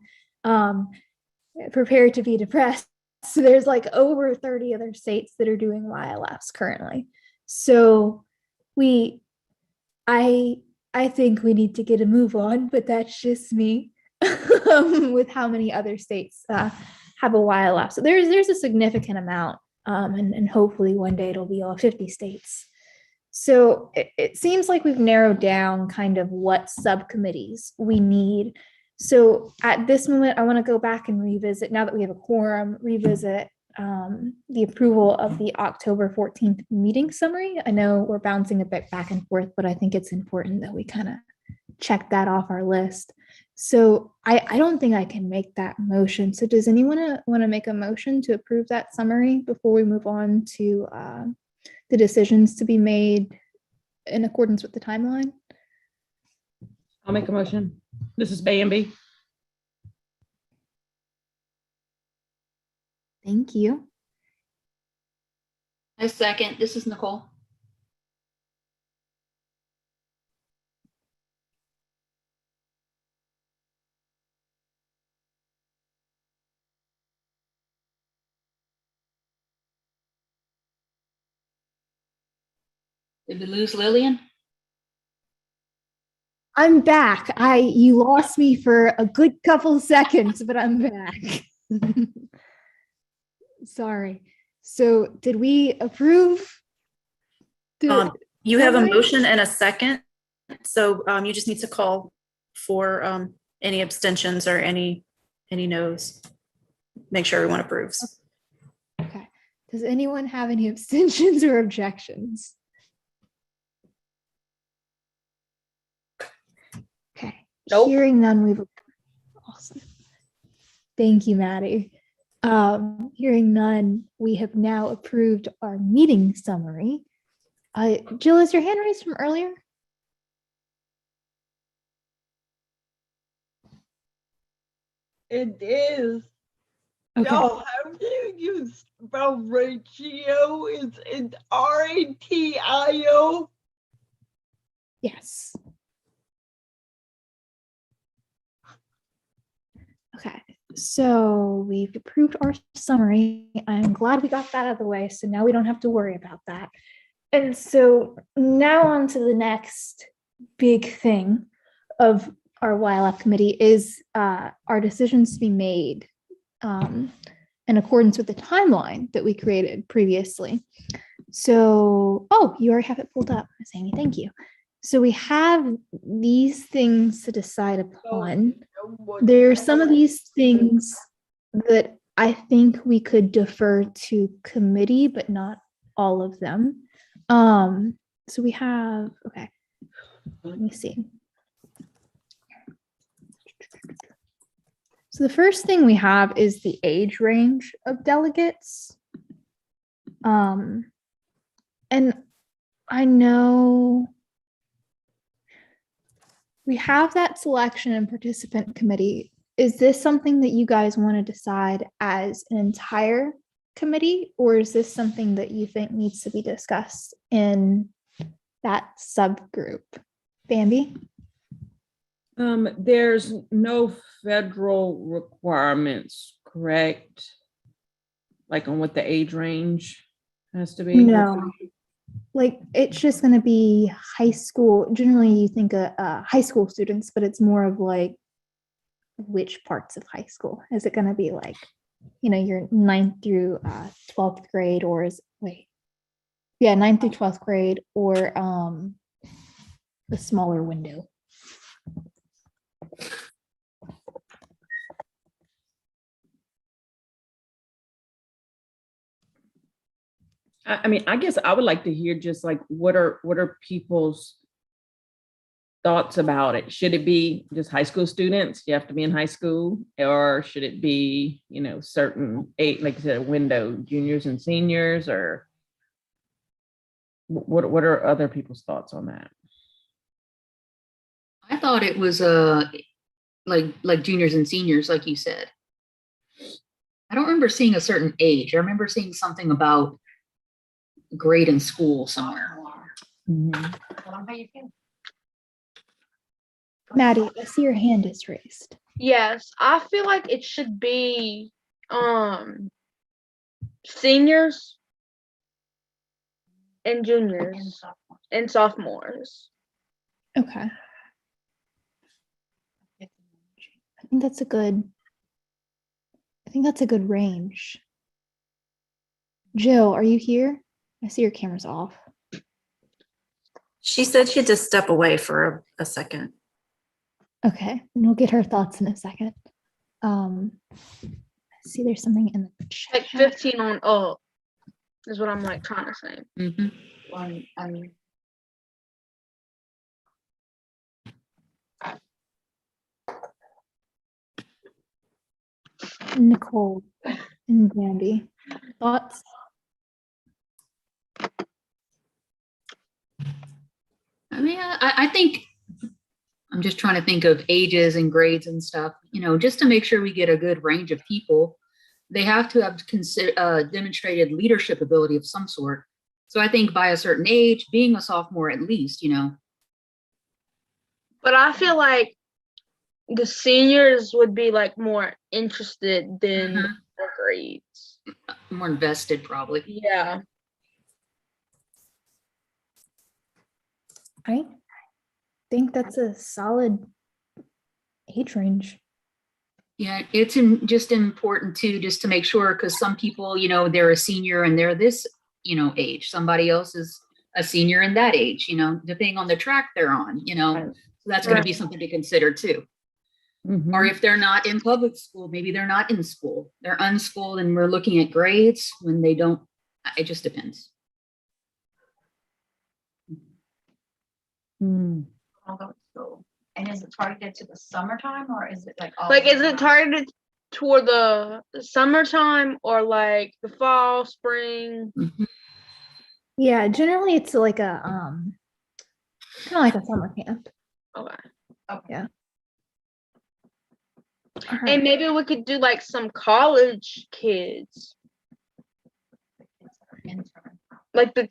prepare to be depressed. So there's like over 30 other states that are doing YLFs currently. So I think we need to get a move on, but that's just me with how many other states have a YLF. So there's a significant amount, and hopefully one day it'll be all 50 states. So it seems like we've narrowed down kind of what subcommittees we need. So at this moment, I want to go back and revisit, now that we have a quorum, revisit the approval of the October 14th meeting summary. I know we're bouncing a bit back and forth, but I think it's important that we kind of check that off our list. So I don't think I can make that motion. So does anyone want to make a motion to approve that summary before we move on to the decisions to be made in accordance with the timeline?
I'll make a motion. This is Bambi.
Thank you.
I second. This is Nicole. Did we lose Lillian?
I'm back. You lost me for a good couple seconds, but I'm back. Sorry. So did we approve?
You have a
summary?
motion and a second, so you just need to call for any abstentions or any no's. Make sure everyone approves.
Okay. Does anyone have any abstentions or objections? Okay.
Nope.
Hearing none, we've awesome. Thank you, Maddie. Hearing none, we have now approved our meeting summary. Jill, is your hand raised from earlier?
It is.
Okay.
Y'all, how do you spell ratio? It's RATIO.
Yes. Okay, so we've approved our summary. I'm glad we got that out of the way, so now we don't have to worry about that. And so now on to the next big thing of our YLF committee is our decisions to be made in accordance with the timeline that we created previously. So, oh, you already have it pulled up, Ms. Amy, thank you. So we have these things to decide upon. There are some of these things that I think we could defer to committee, but not all of them. So we have, okay, let me see. So the first thing we have is the age range of delegates. And I know we have that selection and participant committee. Is this something that you guys want to decide as an entire committee, or is this something that you think needs to be discussed in that subgroup? Bambi?
There's no federal requirements, correct? Like on what the age range has to be?
No. Like it's just going to be high school. Generally, you think of high school students, but it's more of like which parts of high school? Is it going to be like, you know, your 9th through 12th grade, or is wait, yeah, 9th through 12th grade, or the smaller window?
I mean, I guess I would like to hear just like what are people's thoughts about it? Should it be just high school students? You have to be in high school, or should it be, you know, certain age, like I said, window, juniors and seniors, or what are other people's thoughts on that?
I thought it was like juniors and seniors, like you said. I don't remember seeing a certain age. I remember seeing something about grade in school somewhere.
Mm-hmm.
Maddie, I see your hand is raised.
Yes, I feel like it should be seniors and juniors and sophomores.
Okay. I think that's a good range. Jill, are you here? I see your camera's off.
She said she had to step away for a second.
Okay, and we'll get her thoughts in a second. I see there's something in the chat.
Like 15 on up is what I'm like trying to say.
Mm-hmm.
Nicole and Bambi, thoughts?
I mean, I think I'm just trying to think of ages and grades and stuff, you know, just to make sure we get a good range of people. They have to have demonstrated leadership ability of some sort. So I think by a certain age, being a sophomore at least, you know.
But I feel like the seniors would be like more interested than the grades.
More invested probably.
Yeah.
I think that's a solid age range.
Yeah, it's just important too, just to make sure, because some people, they're a senior and they're this, age. Somebody else is a senior in that age, depending on the track they're on,
Right.
So that's going to be something to consider too.
Mhm.
Or if they're not in public school, maybe they're not in school. They're unschooled and we're looking at grades when they don't. It just depends.
Hmm.
I'll go to school. And is it targeted to the summertime or is it like all
Like,
year
is it
round?
targeted toward the summertime or like the fall, spring?
Yeah, generally it's like a kind of like a summer camp.
Okay.
Yeah.
And maybe we could do like some college kids. Like the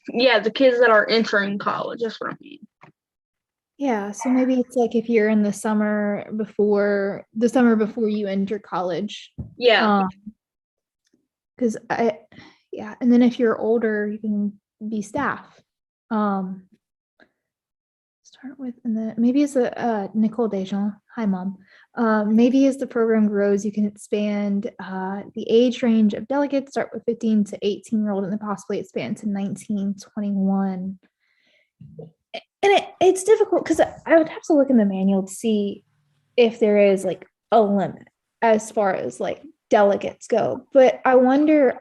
kids that are entering college. That's what I mean.
Yeah, so maybe it's like if you're in the summer before you enter college.
Yeah.
Because and then if you're older, you can be staff. Start with, and then maybe as Nicole Dejean. Hi, Mom. Maybe as the program grows, you can expand the age range of delegates, start with 15 to 18-year-old, and then possibly expand to 19, 21. And it's difficult because I would have to look in the manual to see if there is like a limit as far as like delegates go. But I wonder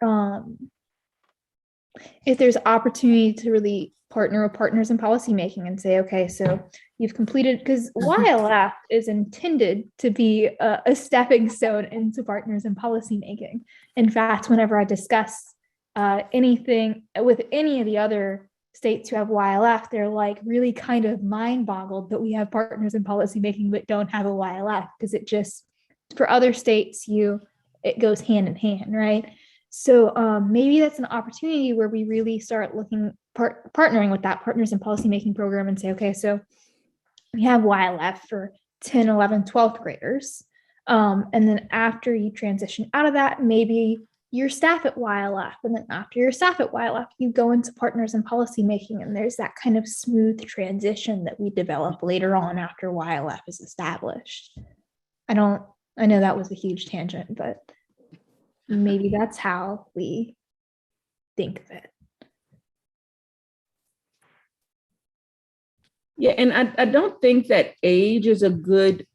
if there's opportunity to really partner with partners in policymaking and say, okay, so you've completed, because YLF is intended to be a stepping stone into partners in policymaking. In fact, whenever I discuss anything with any of the other states who have YLF, they're like really kind of mind boggled that we have partners in policymaking but don't have a YLF, because it just, for other states, it goes hand in hand, right? So maybe that's an opportunity where we really start partnering with that partners in policymaking program and say, okay, so we have YLF for 10, 11, 12th graders. And then after you transition out of that, maybe you're staff at YLF. And then after you're staff at YLF, you go into partners in policymaking. And there's that kind of smooth transition that we develop later on after YLF is established. I know that was a huge tangent, but maybe that's how we think of it.
Yeah, and I don't think that age is a good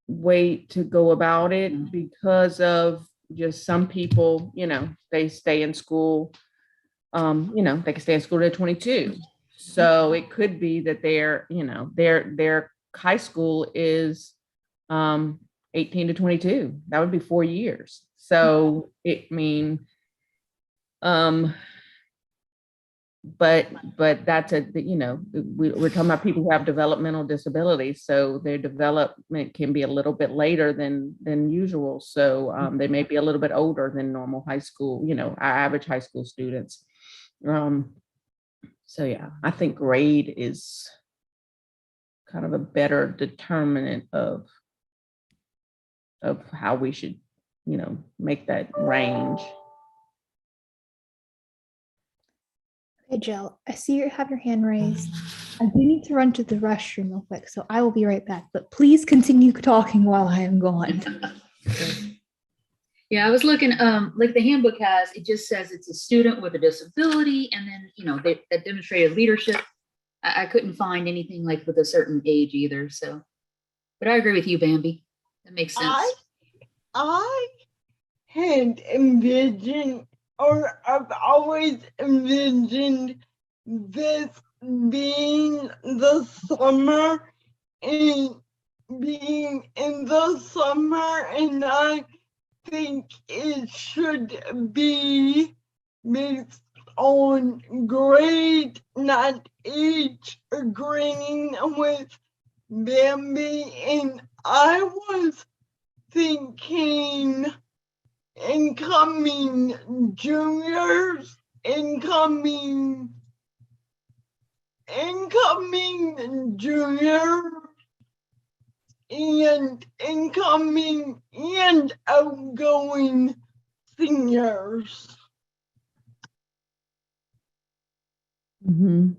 way to go about it because of just some people, they stay in school, they can stay in school at 22. So it could be that their high school is 18 to 22. That would be 4 years. So but that's we're talking about people who have developmental disabilities, so their development can be a little bit later than usual. So they may be a little bit older than normal high school, our average high school students. So yeah, I think grade is kind of a better determinant of how we should, make that range.
Hey, Jill, I see you have your hand raised. I do need to run to the restroom real quick, so I will be right back. But please continue talking while I am gone.
Yeah, I was looking, like the handbook it just says it's a student with a disability, and then, that demonstrated leadership. I couldn't find anything like with a certain age either, so. But I agree with you, Bambi. That makes sense.
I had envisioned, or I've always envisioned this being the summer and being in the summer, and I think it should be based on grade, not age, agreeing with Bambi. And I was thinking incoming juniors, incoming juniors, and incoming and outgoing seniors.
Mm-hmm.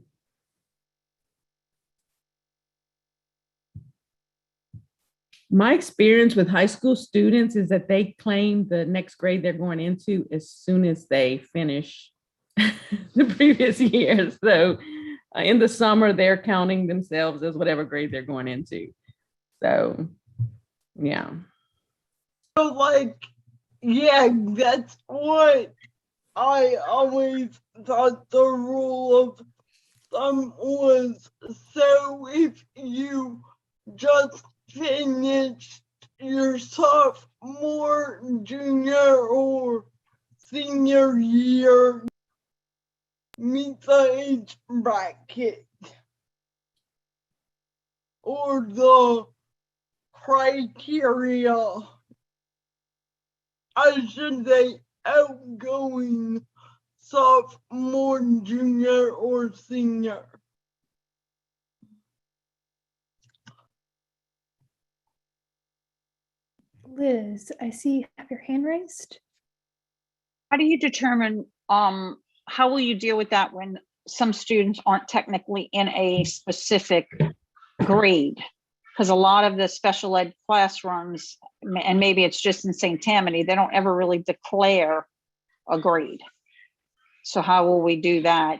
My experience with high school students is that they claim the next grade they're going into as soon as they finish the previous year. So in the summer, they're counting themselves as whatever grade they're going into. So, yeah.
So like, yeah, that's what I always thought the rule of thumb was. So if you just finished your sophomore, junior, or senior year, meet the age bracket or the criteria, I should say outgoing sophomore, junior, or senior.
Liz, I see you have your hand raised.
How do you determine, how will you deal with that when some students aren't technically in a specific grade? Because a lot of the special ed classrooms, and maybe it's just in St. Tammany, they don't ever really declare a grade. So how will we do that?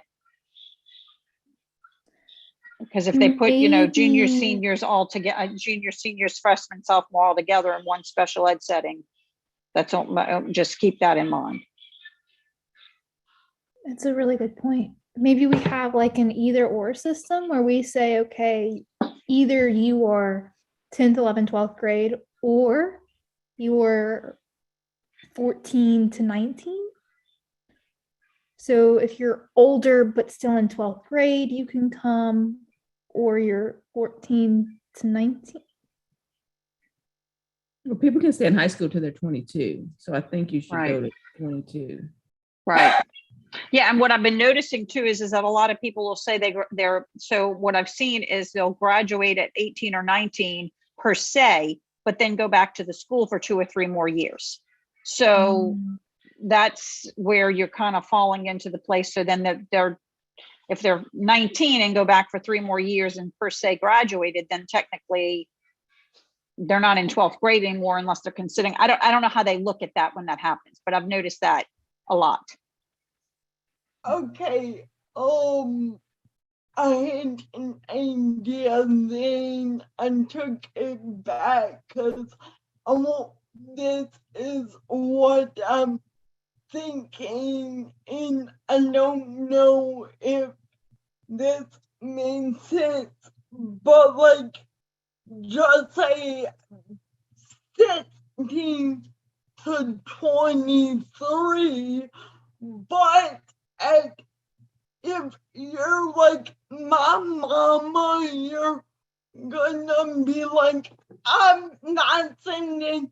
Because if they put, juniors,
Maybe-
seniors all together, junior, seniors, freshmen, sophomore all together in one special ed setting, that's all, just keep that in mind.
That's a really good point. Maybe we have like an either or system where we say, okay, either you are 10th, 11th, 12th grade, or you're 14 to 19. So if you're older but still in 12th grade, you can come, or you're 14 to 19.
Well, people can stay in high school till they're 22. So I think you should
Right.
go to 22.
Right. Yeah, and what I've been noticing too is that a lot of people will say they're, so what I've seen is they'll graduate at 18 or 19 per se, but then go back to the school for 2 or 3 more years. So that's where you're kind of falling into the place. So then they're if they're 19 and go back for 3 more years and per se graduated, then technically they're not in 12th grade anymore unless they're considering, I don't know how they look at that when that happens, but I've noticed that a lot.
Okay, I had an idea, then I took it back because this is what I'm thinking, and I don't know if this makes sense, but like, just say 16 to 23, but if you're like my mama, you're gonna be like, I'm not sending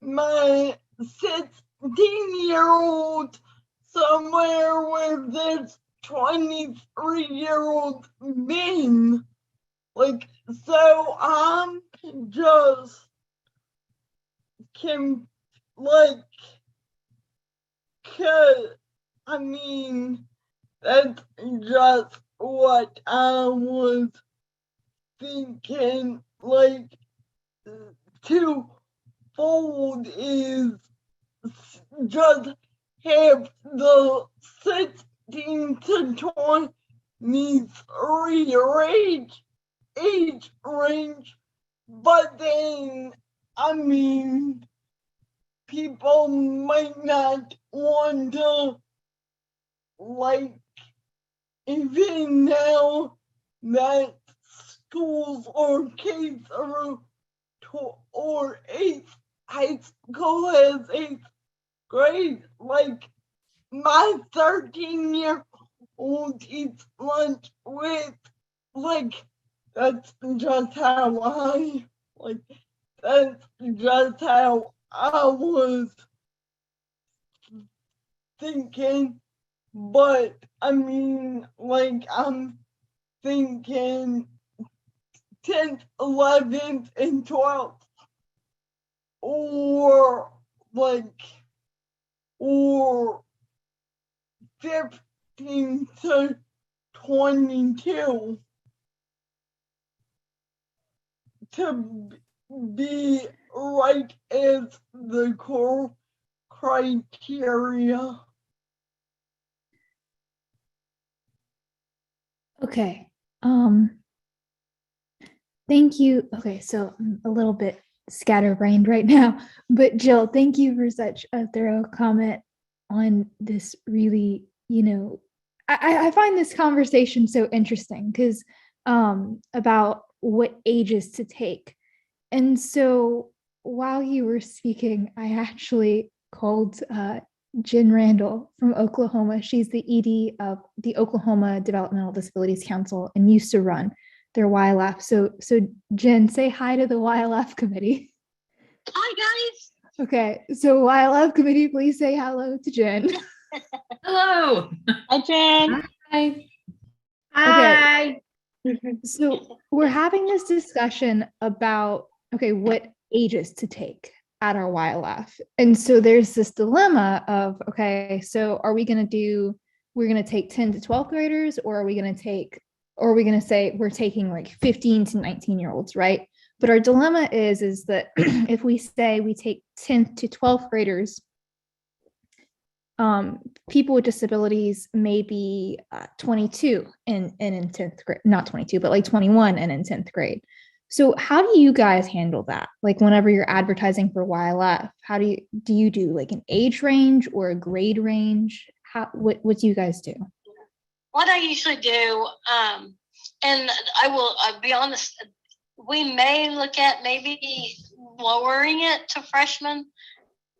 my 16-year-old somewhere where there's 23-year-old men. Like, so I'm just I mean, that's just what I was thinking, like, twofold is just have the 16 to 23 age range, but then, I mean, people might not want to, like, even now that schools or kids are or high school has 8th grade, like my 13-year-old eats lunch with, like, that's just how that's just how I was thinking. But I mean, like, I'm thinking 10th, 11th, and 12th, or 15 to 22 to be right as the core criteria.
Okay. Thank you. Okay, so I'm a little bit scatterbrained right now, but Jill, thank you for such a thorough comment on this really, I find this conversation so interesting because about what ages to take. And so while you were speaking, I actually called Jen Randall from Oklahoma. She's the ED of the Oklahoma Developmental Disabilities Council and used to run their YLF. So Jen, say hi to the YLF committee.
Hi, guys.
Okay, so YLF committee, please say hello to Jen.
Hello.
Hi, Jen.
Hi.
Okay. So we're having this discussion about, okay, what ages to take at our YLF. And so there's this dilemma of, okay, so are we going to we're going to take 10 to 12th graders, or are we going to say we're taking like 15 to 19-year-olds, right? But our dilemma is that if we say we take 10th to 12th graders, people with disabilities may be 22 and in 10th grade, not 22, but like 21 and in 10th grade. So how do you guys handle that? Like whenever you're advertising for YLF, how do you do like an age range or a grade range? What do you guys do?
What I usually do, and I will be honest, we may look at maybe lowering it to freshmen.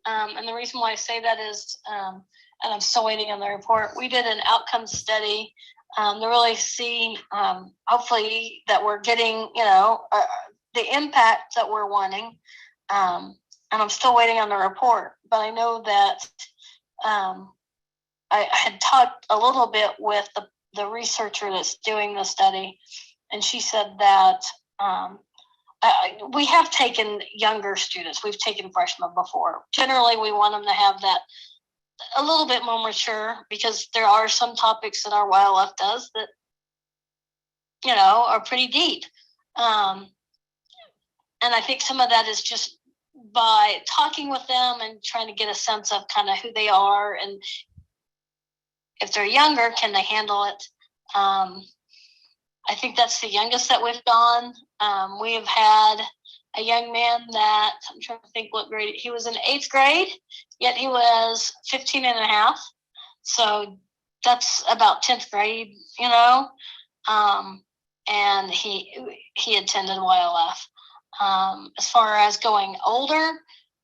And the reason why I say that is, and I'm still waiting on the report, we did an outcome study to really see, hopefully, that we're getting, the impact that we're wanting. And I'm still waiting on the report, but I know that I had talked a little bit with the researcher that's doing the study, and she said that we have taken younger students. We've taken freshmen before. Generally, we want them to have that a little bit more mature, because there are some topics that our YLF does that, are pretty deep. And I think some of that is just by talking with them and trying to get a sense of kind of who they are, and if they're younger, can they handle it? I think that's the youngest that we've gone. We have had a young man that, I'm trying to think what grade, he was in 8th grade, yet he was 15 and a half. So that's about 10th grade, and he attended YLF. As far as going older,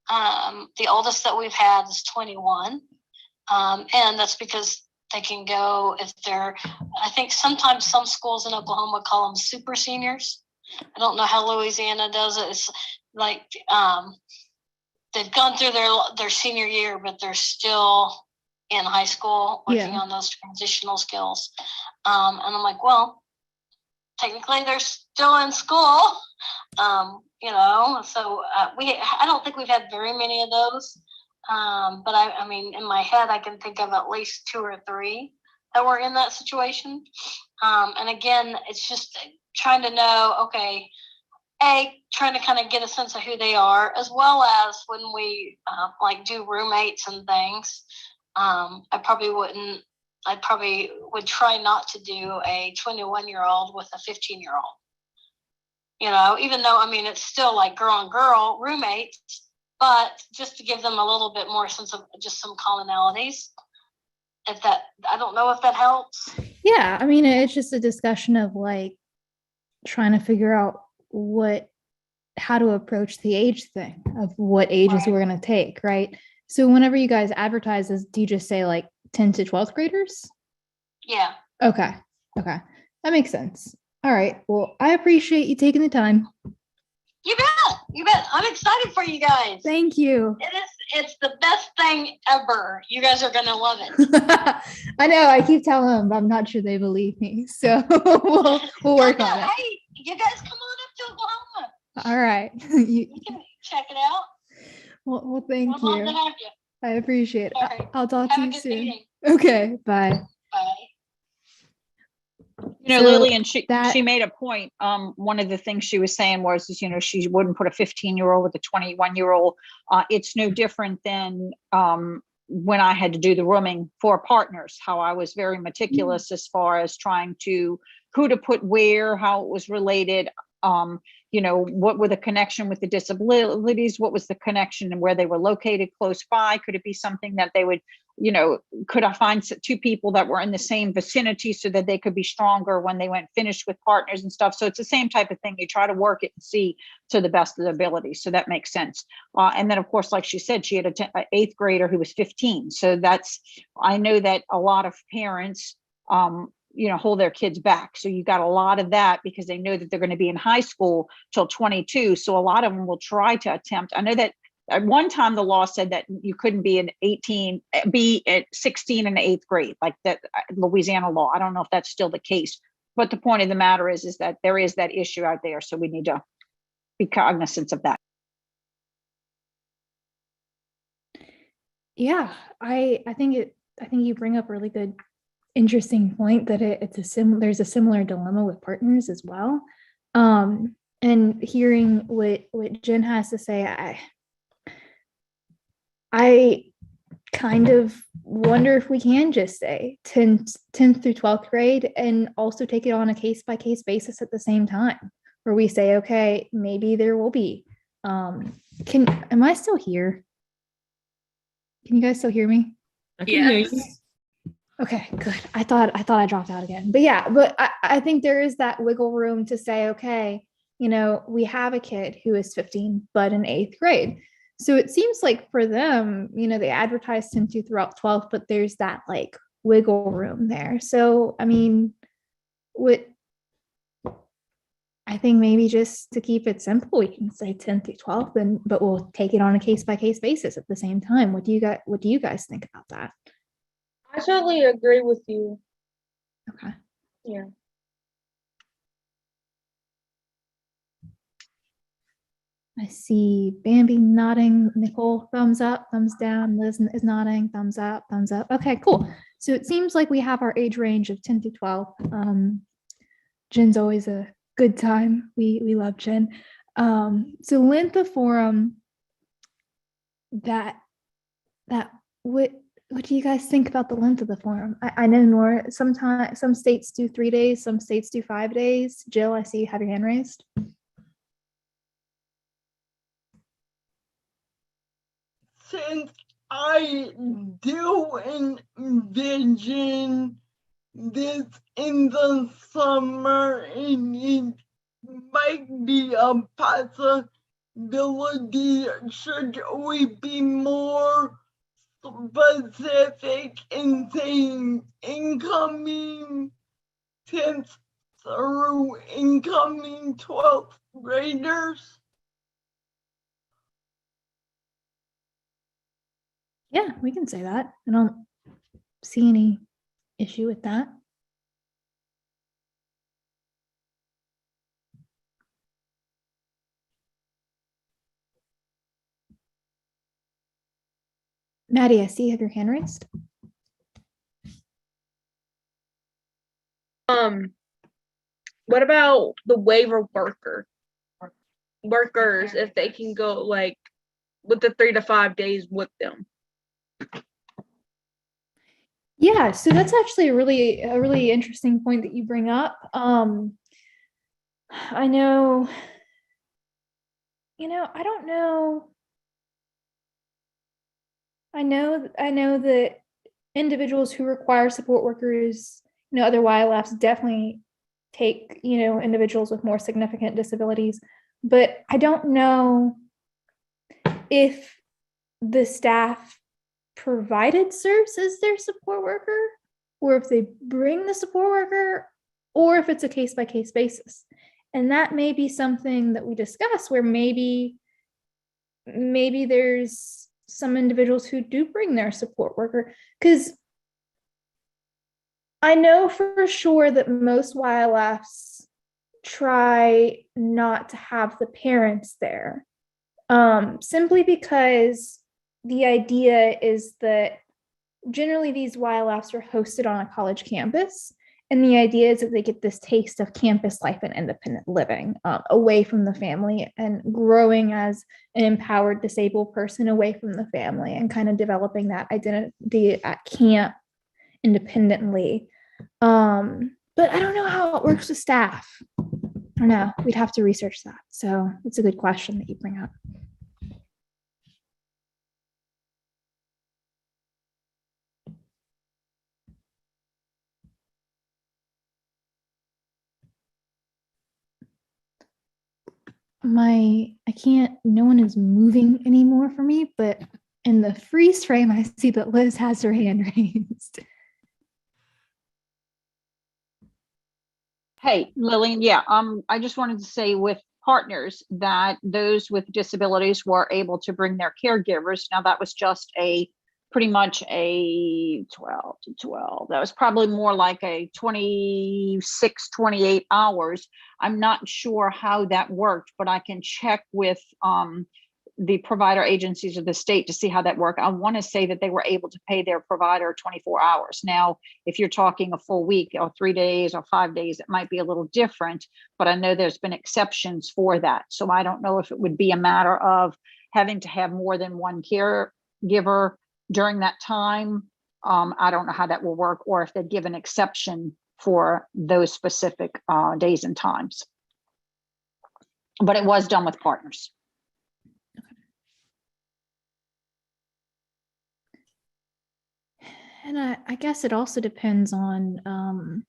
the oldest that we've had is 21. And that's because they can go if they're, I think sometimes some schools in Oklahoma call them super seniors. I don't know how Louisiana does it. It's like they've gone through their senior year, but they're still in high school working on those transitional skills. And I'm like, well, technically they're still in school, so I don't think we've had very many of those. But I mean, in my head, I can think of at least 2 or 3 that were in that situation. And again, it's just trying to know, okay, trying to kind of get a sense of who they are, as well as when we do roommates and things. I probably would try not to do a 21-year-old with a 15-year-old. Even though, I mean, it's still like girl on girl roommates, but just to give them a little bit more sense of just some commonalities. I don't know if that helps.
Yeah, I mean, it's just a discussion of like trying to figure out how to approach the age thing of what ages we're going to take, right? So whenever you guys advertise this, do you just say like 10 to 12th graders?
Yeah.
Okay. That makes sense. All right. Well, I appreciate you taking the time.
You bet. I'm excited for you guys.
Thank you.
It's the best thing ever. You guys are going to love it.
I know. I keep telling them, but I'm not sure they believe me. So we'll work on it.
Hey, you guys come on up to Oklahoma.
All right.
You can check it out.
Well, thank
We'd love
you.
to have you.
I appreciate it.
All right.
I'll talk
Have
to
a
you
good
soon.
meeting.
Okay. Bye.
Bye.
You know,
So
Lillian, she
that-
made a point. One of the things she was saying was, is, you know, she wouldn't put a 15-year-old with a 21-year-old. It's no different than when I had to do the rooming for partners, how I was very meticulous as far as trying to who to put where, how it was related. You know, what were the connection with the disabilities? What was the connection and where they were located close by? Could it be something that they would, you know, could I find two people that were in the same vicinity so that they could be stronger when they went finished with partners and stuff? So it's the same type of thing. You try to work it and see to the best of the ability. So that makes sense. And then, of course, like she said, she had an eighth grader who was 15. So that's, I know that a lot of parents, you know, hold their kids back. So you got a lot of that because they know that they're going to be in high school till 22. So a lot of them will try to attempt. I know that at one time the law said that you couldn't be be at 16 in the eighth grade, like that Louisiana law. I don't know if that's still the case, but the point of the matter is that there is that issue out there. So we need to be cognizant of that.
Yeah, I think you bring up a really good, interesting point that there's a similar dilemma with partners as well. And hearing what Jen has to say, I kind of wonder if we can just say 10th through 12th grade and also take it on a case-by-case basis at the same time, where we say, okay, maybe there will be, am I still here? Can you guys still hear me?
I can hear you.
Okay, good. I thought I dropped out again. But yeah, but I think there is that wiggle room to say, okay, you know, we have a kid who is 15, but in eighth grade. So it seems like for them, you know, they advertise 10 to throughout 12th, but there's that like wiggle room there. So, I mean, I think maybe just to keep it simple, we can say 10 through 12, but we'll take it on a case-by-case basis at the same time. What do you guys think about that?
I totally agree with you.
Okay.
Yeah.
I see Bambi nodding, Nicole, thumbs up, thumbs down, Liz is nodding, thumbs up, thumbs up. Okay, cool. So it seems like we have our age range of 10 to 12. Jen's always a good time. We love Jen. So length of forum, what do you guys think about the length of the forum? I know Nora, sometimes some states do 3 days, some states do 5 days. Jill, I see you have your hand raised.
Since I do envision this in the summer, and it might be a possibility, should we be more specific in saying incoming 10th through incoming 12th graders?
Yeah, we can say that. I don't see any issue with that. Maddie, I see you have your hand raised.
What about the waiver workers, if they can go like with the 3 to 5 days with them?
Yeah, so that's actually a really interesting point that you bring up. I know, I don't know. I know that individuals who require support workers, other YLFs definitely take, individuals with more significant disabilities, but I don't know if the staff provided serves as their support worker, or if they bring the support worker, or if it's a case-by-case basis. And that may be something that we discuss, where maybe there's some individuals who do bring their support worker, because I know for sure that most YLFs try not to have the parents there, simply because the idea is that generally these YLFs are hosted on a college campus, And the idea is that they get this taste of campus life and independent living, away from the family and growing as an empowered disabled person away from the family, and kind of developing that identity at camp independently. But I don't know how it works with staff. I don't know. We'd have to research that. So it's a good question that you bring up. I can't, no one is moving anymore for me, but in the freeze frame, I see that Liz has her hand raised.
Hey, Lillian, yeah, I just wanted to say with partners that those with disabilities were able to bring their caregivers. Now that was just pretty much a 12 to 12. That was probably more like a 26, 28 hours. I'm not sure how that worked, but I can check with the provider agencies of the state to see how that worked. I want to say that they were able to pay their provider 24 hours. Now, if you're talking a full week or 3 days or 5 days, it might be a little different, but I know there's been exceptions for that. So I don't know if it would be a matter of having to have more than one caregiver during that time. I don't know how that will work, or if they give an exception for those specific days and times. But it was done with partners.
And I guess it also depends on,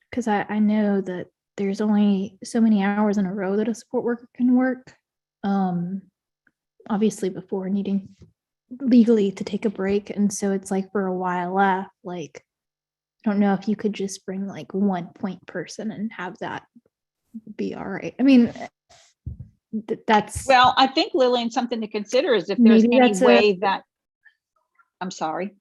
because I know that there's only so many hours in a row that a support worker can work, obviously before needing legally to take a break. And so it's like for a while left, like, I don't know if you could just bring like one point person and have that be all right. I mean, that's.
Well, I think, Lillian, something to consider is if there's any way that, I'm sorry.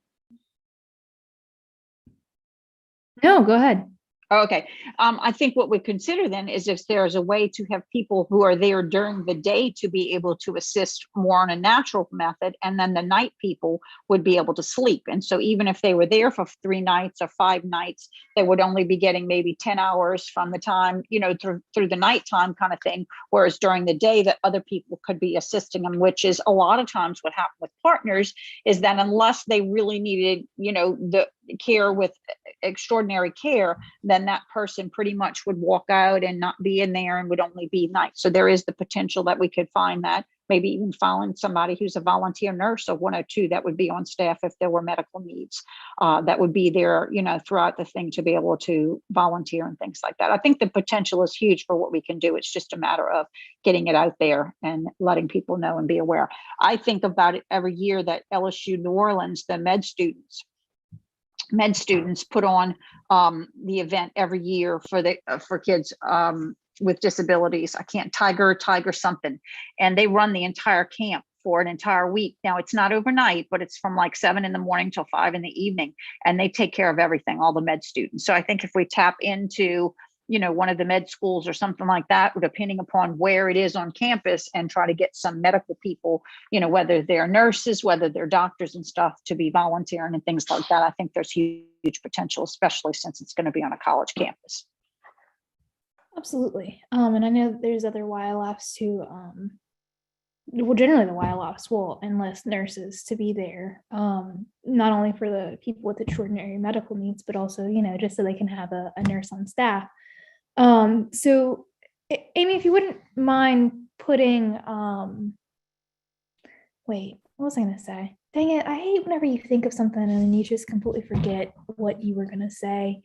No, go ahead.
Okay. I think what we consider then is if there's a way to have people who are there during the day to be able to assist more on a natural method, and then the night people would be able to sleep. And so even if they were there for 3 nights or 5 nights, they would only be getting maybe 10 hours from the time, through the nighttime kind of thing. Whereas during the day that other people could be assisting them, which is a lot of times what happened with partners, is that unless they really needed, the care with extraordinary care, then that person pretty much would walk out and not be in there and would only be nights. So there is the potential that we could find that, maybe even find somebody who's a volunteer nurse of 102 that would be on staff if there were medical needs, that would be there, throughout the thing to be able to volunteer and things like that. I think the potential is huge for what we can do. It's just a matter of getting it out there and letting people know and be aware. I think about it every year that LSU New Orleans, the med students put on the event every year for kids with disabilities. I can't Tiger something, and they run the entire camp for an entire week. Now it's not overnight, but it's from like 7 a.m. till 5 p.m, and they take care of everything, all the med students. So I think if we tap into one of the med schools or something like that, depending upon where it is on campus, and try to get some medical people, whether they're nurses, whether they're doctors and stuff, to be volunteering and things like that. I think there's huge potential, especially since it's going to be on a college campus.
Absolutely. And I know there's other YLFs who, generally the YLFs will enlist nurses to be there, not only for the people with extraordinary medical needs, but also, just so they can have a nurse on staff. So Amy, if you wouldn't mind putting, wait, what was I going to say? Dang it. I hate whenever you think of something and then you just completely forget what you were going to say.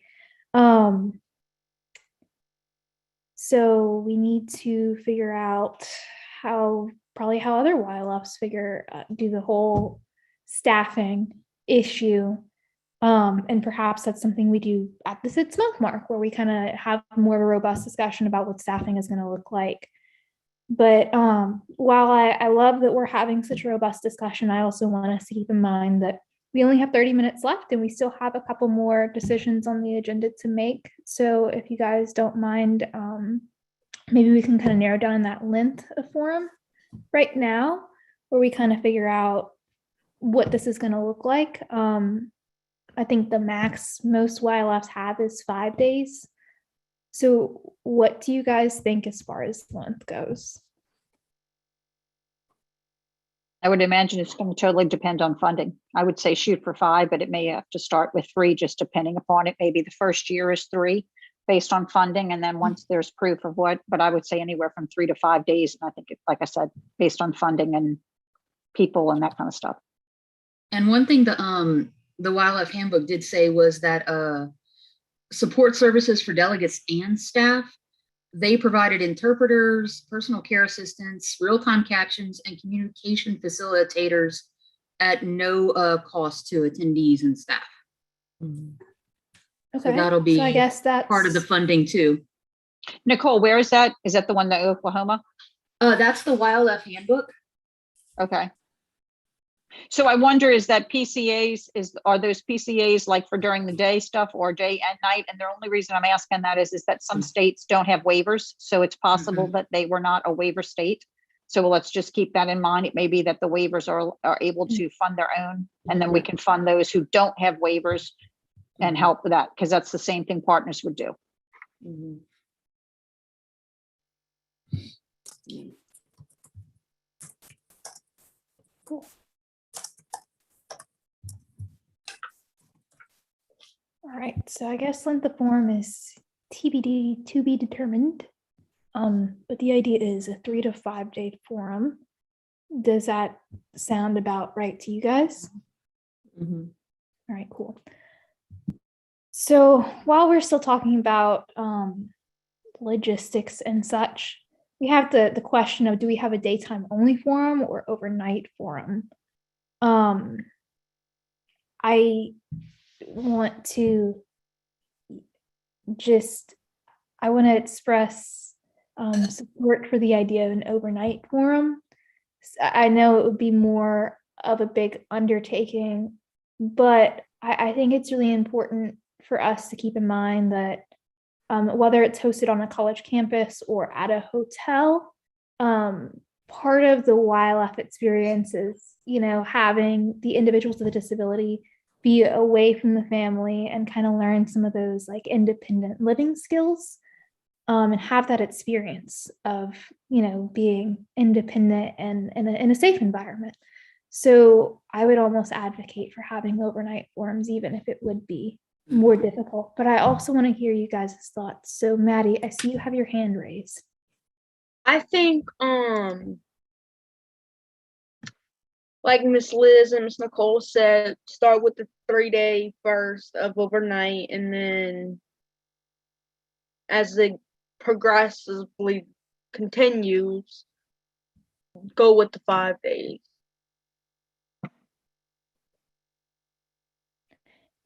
So we need to figure out how other YLFs do the whole staffing issue. And perhaps that's something we do at the 6-month mark, where we kind of have more of a robust discussion about what staffing is going to look like. But while I love that we're having such a robust discussion, I also want us to keep in mind that we only have 30 minutes left and we still have a couple more decisions on the agenda to make. So if you guys don't mind, maybe we can kind of narrow down that length of forum right now, where we kind of figure out what this is going to look like. I think the max most YLFs have is 5 days. So what do you guys think as far as length goes?
I would imagine it's going to totally depend on funding. I would say shoot for 5, but it may have to start with 3, just depending upon it. Maybe the first year is 3 based on funding. And then once there's proof of what, but I would say anywhere from 3 to 5 days. And I think, like I said, based on funding and people and that kind of stuff.
And one thing the YLF handbook did say was that support services for delegates and staff, they provided interpreters, personal care assistants, real-time captions, and communication facilitators at no cost to attendees and staff.
Okay,
So that'll be
I guess that's
part of the funding too.
Nicole, where is that? Is that the one that Oklahoma?
That's the YLF handbook.
Okay. So I wonder, is that PCAs, are those PCAs like for during the day stuff or day and night? And the only reason I'm asking that is that some states don't have waivers. So it's possible that they were not a waiver state. So let's just keep that in mind. It may be that the waivers are able to fund their own, and then we can fund those who don't have waivers and help with that, because that's the same thing partners would do.
cool. All right, so I guess length of forum is TBD, to be determined. But the idea is a 3 to 5 day forum. Does that sound about right to you guys? All right, cool. So while we're still talking about logistics and such, we have the question of, do we have a daytime only forum or overnight forum? I want to express support for the idea of an overnight forum. I know it would be more of a big undertaking, but I think it's really important for us to keep in mind that whether it's hosted on a college campus or at a hotel, part of the YLF experience is, having the individuals with a disability be away from the family and kind of learn some of those like independent living skills, and have that experience of, being independent and in a safe environment. So I would almost advocate for having overnight forums, even if it would be more difficult. But I also want to hear you guys' thoughts. So Maddie, I see you have your hand raised.
I think like Miss Liz and Miss Nicole said, start with the 3-day first of overnight, and then as it progressively continues, go with the 5 days.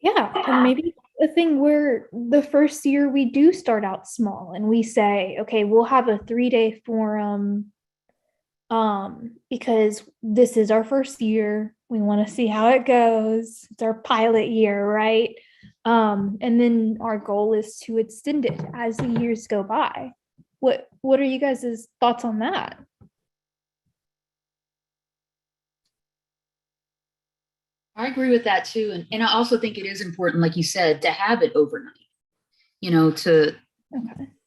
Yeah, and maybe a thing where the first year we do start out small and we say, okay, we'll have a 3-day forum because this is our first year. We want to see how it goes. It's our pilot year, right? And then our goal is to extend it as the years go by. What are you guys' thoughts on that?
I agree with that too. And I also think it is important, like you said, to have it overnight,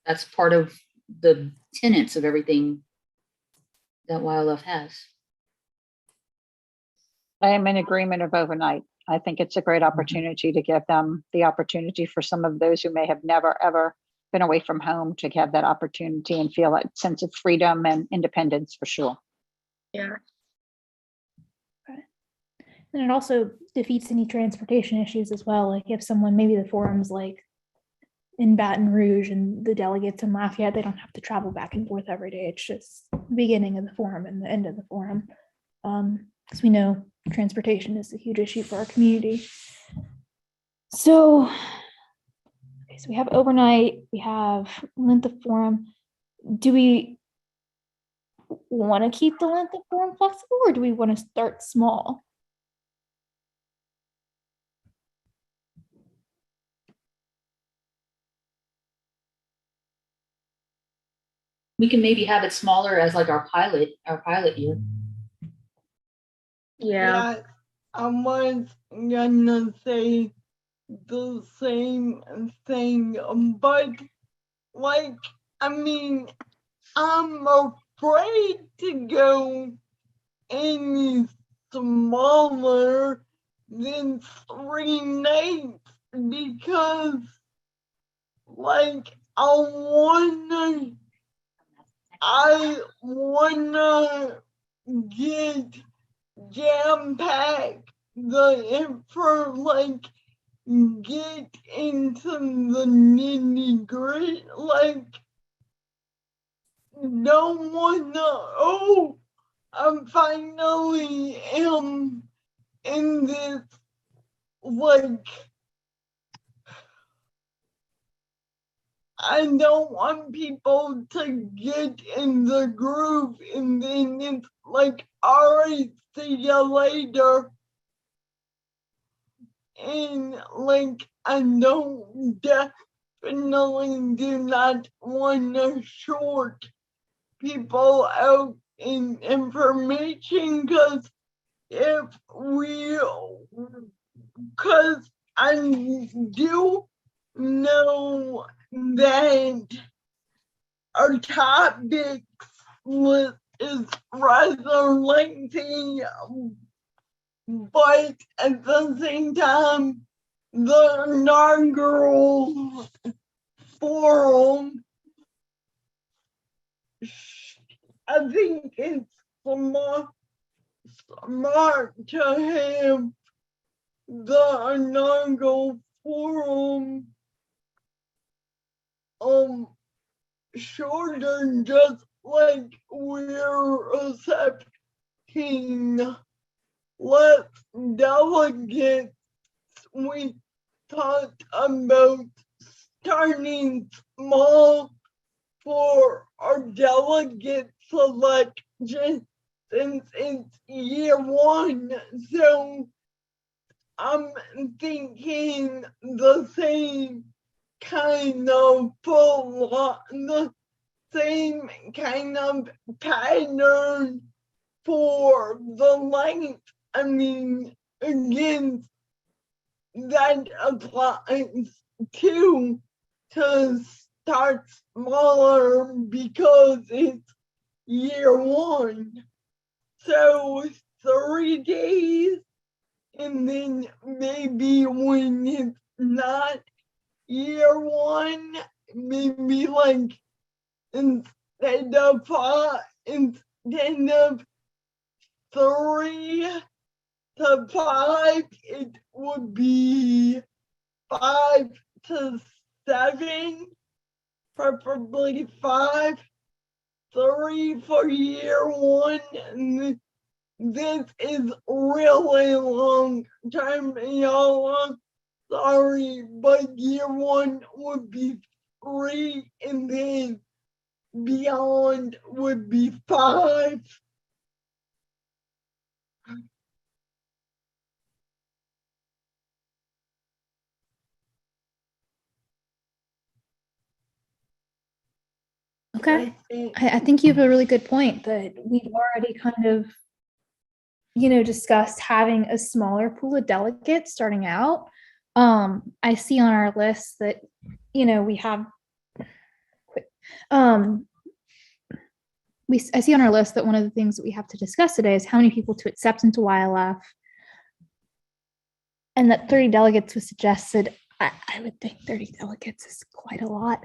that's part of the tenets of everything that YLF has.
I am in agreement of overnight. I think it's a great opportunity to give them the opportunity for some of those who may have never, ever been away from home to have that opportunity and feel that sense of freedom and independence for sure.
Yeah.
Okay. And it also defeats any transportation issues as well. Like if someone, maybe the forum's like in Baton Rouge and the delegates in Lafayette, they don't have to travel back and forth every day. It's just the beginning of the forum and the end of the forum. Because we know transportation is a huge issue for our community. So we have overnight, we have length of forum. Do we want to keep the length of forum flexible, or do we want to start small?
We can maybe have it smaller as like our pilot year.
Yeah.
I was gonna say the same thing, but like, I mean, I'm afraid to go any smaller than 3 nights because like I wanna get jam packed the info, like get into the nitty gritty, like don't wanna, oh, I finally am in this, like, I don't want people to get in the groove and then it's like, all right, see you later. And like, I don't definitely do not want to short people out in information because if we, because I do know that our topics list is rather lengthy, but at the same time, the inaugural forum, I think it's smart to have the inaugural forum shorter, just like we're accepting less delegates. We talked about starting small for our delegate selection since it's year one. So I'm thinking the same kind of the same kind of pattern for the length. I mean, again, that applies to start smaller because it's year one. So 3 days, and then maybe when it's not year one, maybe like instead of 3 to 5, it would be 5 to 7, preferably 5, 3 for year one. And this is really long time, y'all. I'm sorry, but year one would be 3, and then beyond would be 5.
Okay. I think you have a really good point that we've already kind of, discussed having a smaller pool of delegates starting out. I see on our list that, we have, I see on our list that one of the things that we have to discuss today is how many people to accept into YLF, and that 30 delegates was suggested. I would think 30 delegates is quite a lot.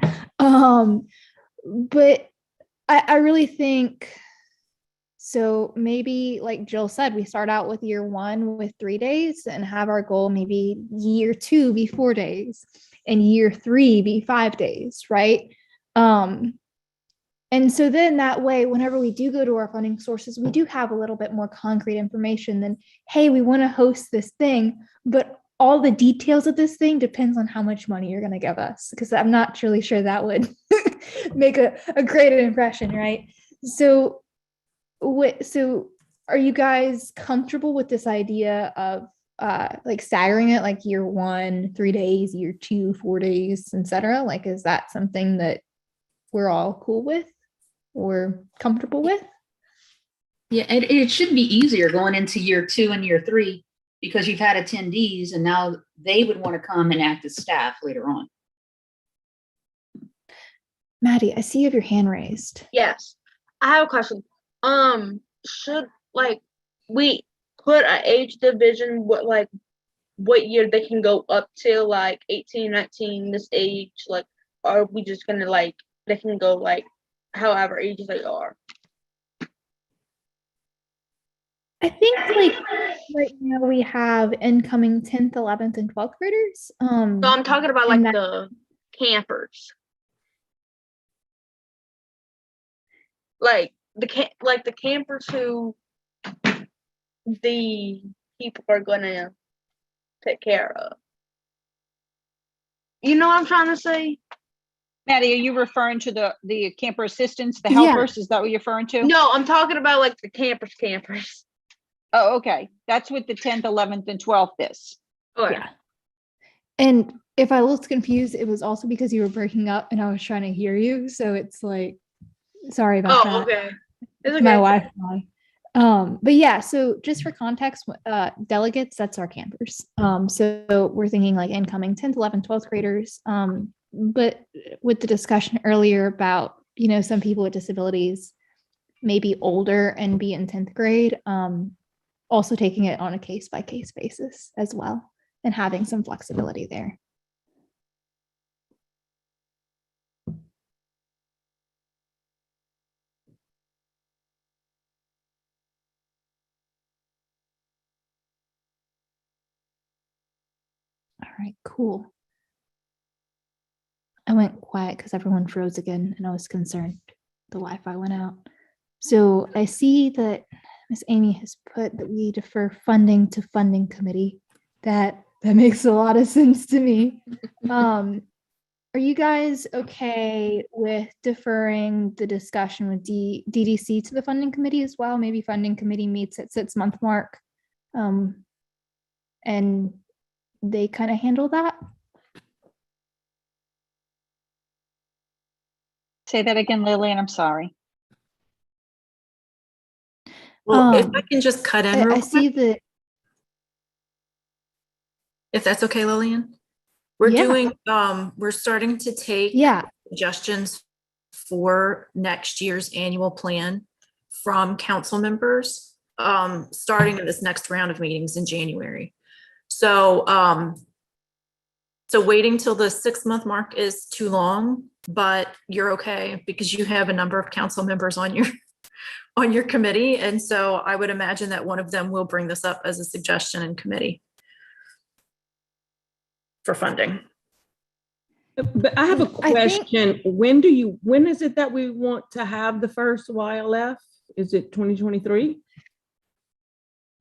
But I really think, so maybe like Jill said, we start out with year one with 3 days and have our goal maybe year 2 be 4 days and year 3 be 5 days, right? And so then that way, whenever we do go to our funding sources, we do have a little bit more concrete information than, hey, we want to host this thing, but all the details of this thing depends on how much money you're going to give us, because I'm not really sure that would make a great impression, right? So are you guys comfortable with this idea of like staggering it, like year 1, 3 days, year 2, 4 days, etc.? Like, is that something that we're all cool with or comfortable with?
Yeah, it should be easier going into year 2 and year 3 because you've had attendees and now they would want to come and act as staff later on.
Maddie, I see you have your hand raised.
Yes, I have a question. Should like we put an age division, what year they can go up to, like 18, 19, this age, like, are we just gonna like they can go like however age they are?
I think like right now we have incoming 10th, 11th, and 12th graders.
So I'm talking about like
and that-
the campers. Like the campers who the people are gonna take care of. You know what I'm trying to say?
Maddie, are you referring to the camper assistants, the
Yeah.
helpers? Is that what you're referring to?
No, I'm talking about like the campers.
Oh, okay. That's what the 10th, 11th, and 12th is.
Okay.
Yeah. And if I looked confused, it was also because you were breaking up and I was trying to hear you. So it's like, sorry about that.
Oh, okay. It's
My
okay.
Wi-Fi. But yeah, so just for context, delegates, that's our campers. So we're thinking like incoming 10th, 11th, 12th graders. But with the discussion earlier about, some people with disabilities may be older and be in 10th grade, also taking it on a case-by-case basis as well and having some flexibility there. All right, cool. I went quiet because everyone froze again and I was concerned the Wi-Fi went out. So I see that Miss Amy has put that we defer funding to funding committee. That makes a lot of sense to me. Are you guys okay with deferring the discussion with DDC to the funding committee as well? Maybe funding committee meets at 6-month mark. And they kind of handle that.
Say that again, Lillian. I'm sorry.
Well, if I can just cut in real
I
quick,
see that.
if that's okay, Lillian. We're
Yeah.
doing, we're starting to take
Yeah.
suggestions for next year's annual plan from council members, starting in this next round of meetings in January. So, so waiting till the 6-month mark is too long, but you're okay because you have a number of council members on your committee. And so I would imagine that one of them will bring this up as a suggestion in committee for funding.
But I have a question. When is it that we want to have the first YLF? Is it 2023?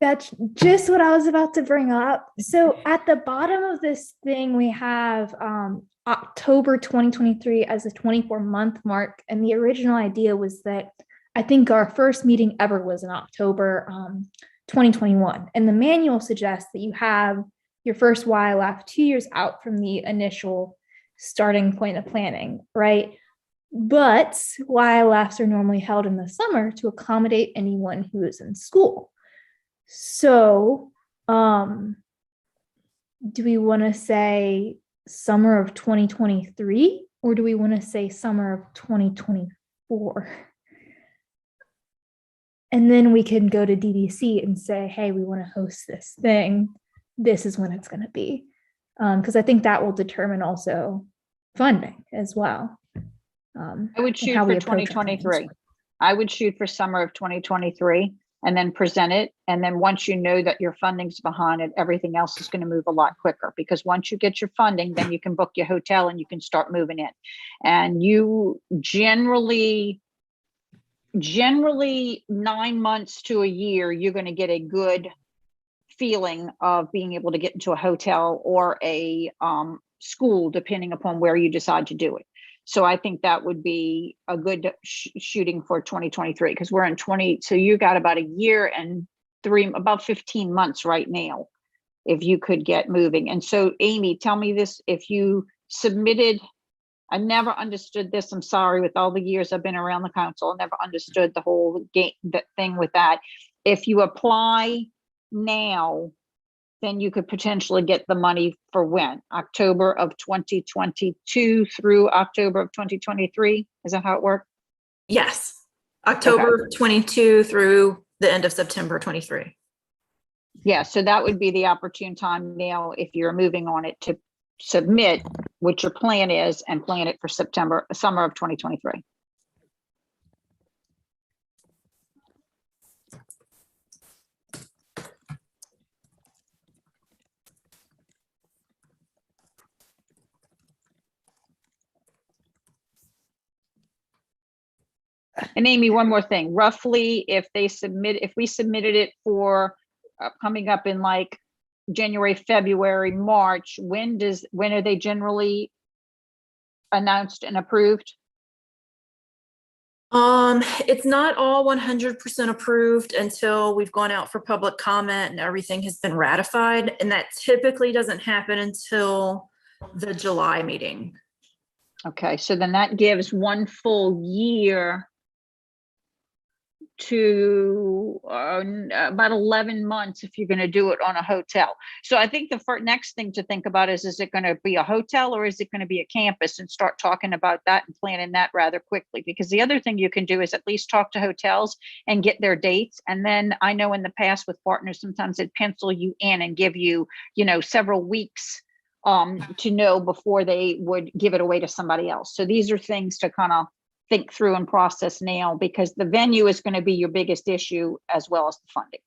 That's just what I was about to bring up. So at the bottom of this thing, we have October 2023 as a 24-month mark. And the original idea was that I think our first meeting ever was in October 2021. And the manual suggests that you have your first YLF 2 years out from the initial starting point of planning, right? But YLFs are normally held in the summer to accommodate anyone who is in school. So, do we want to say summer of 2023 or do we want to say summer of 2024? And then we can go to DDC and say, hey, we want to host this thing. This is when it's going to be. Because I think that will determine also funding as well.
I would shoot for 2023. I would shoot for summer of 2023 and then present it. And then once you know that your funding's behind it, everything else is going to move a lot quicker because once you get your funding, then you can book your hotel and you can start moving in. And you generally 9 months to a year, you're going to get a good feeling of being able to get into a hotel or a school, depending upon where you decide to do it. So I think that would be a good shooting for 2023 because we're in 20. So you got about a year and about 15 months right now, if you could get moving. And so Amy, tell me this, if you submitted, I never understood this. I'm sorry, with all the years I've been around the council, I never understood the whole game, the thing with that. If you apply now then you could potentially get the money for when? October of 2022 through October of 2023? Is that how it worked?
Yes, October 22 through the end of September 23.
Yeah, so that would be the opportune time now, if you're moving on it, to submit what your plan is and plan it for summer of 2023. And Amy, one more thing, roughly, if we submitted it for coming up in like January, February, March, when are they generally announced and approved?
It's not all 100% approved until we've gone out for public comment and everything has been ratified. And that typically doesn't happen until the July meeting.
Okay, so then that gives 1 full year to about 11 months if you're going to do it on a hotel. So I think the next thing to think about is it going to be a hotel or is it going to be a campus, and start talking about that and planning that rather quickly. Because the other thing you can do is at least talk to hotels and get their dates. And then I know in the past with partners, sometimes they'd pencil you in and give you, several weeks to know before they would give it away to somebody else. So these are things to kind of think through and process now, because the venue is going to be your biggest issue as well as the funding.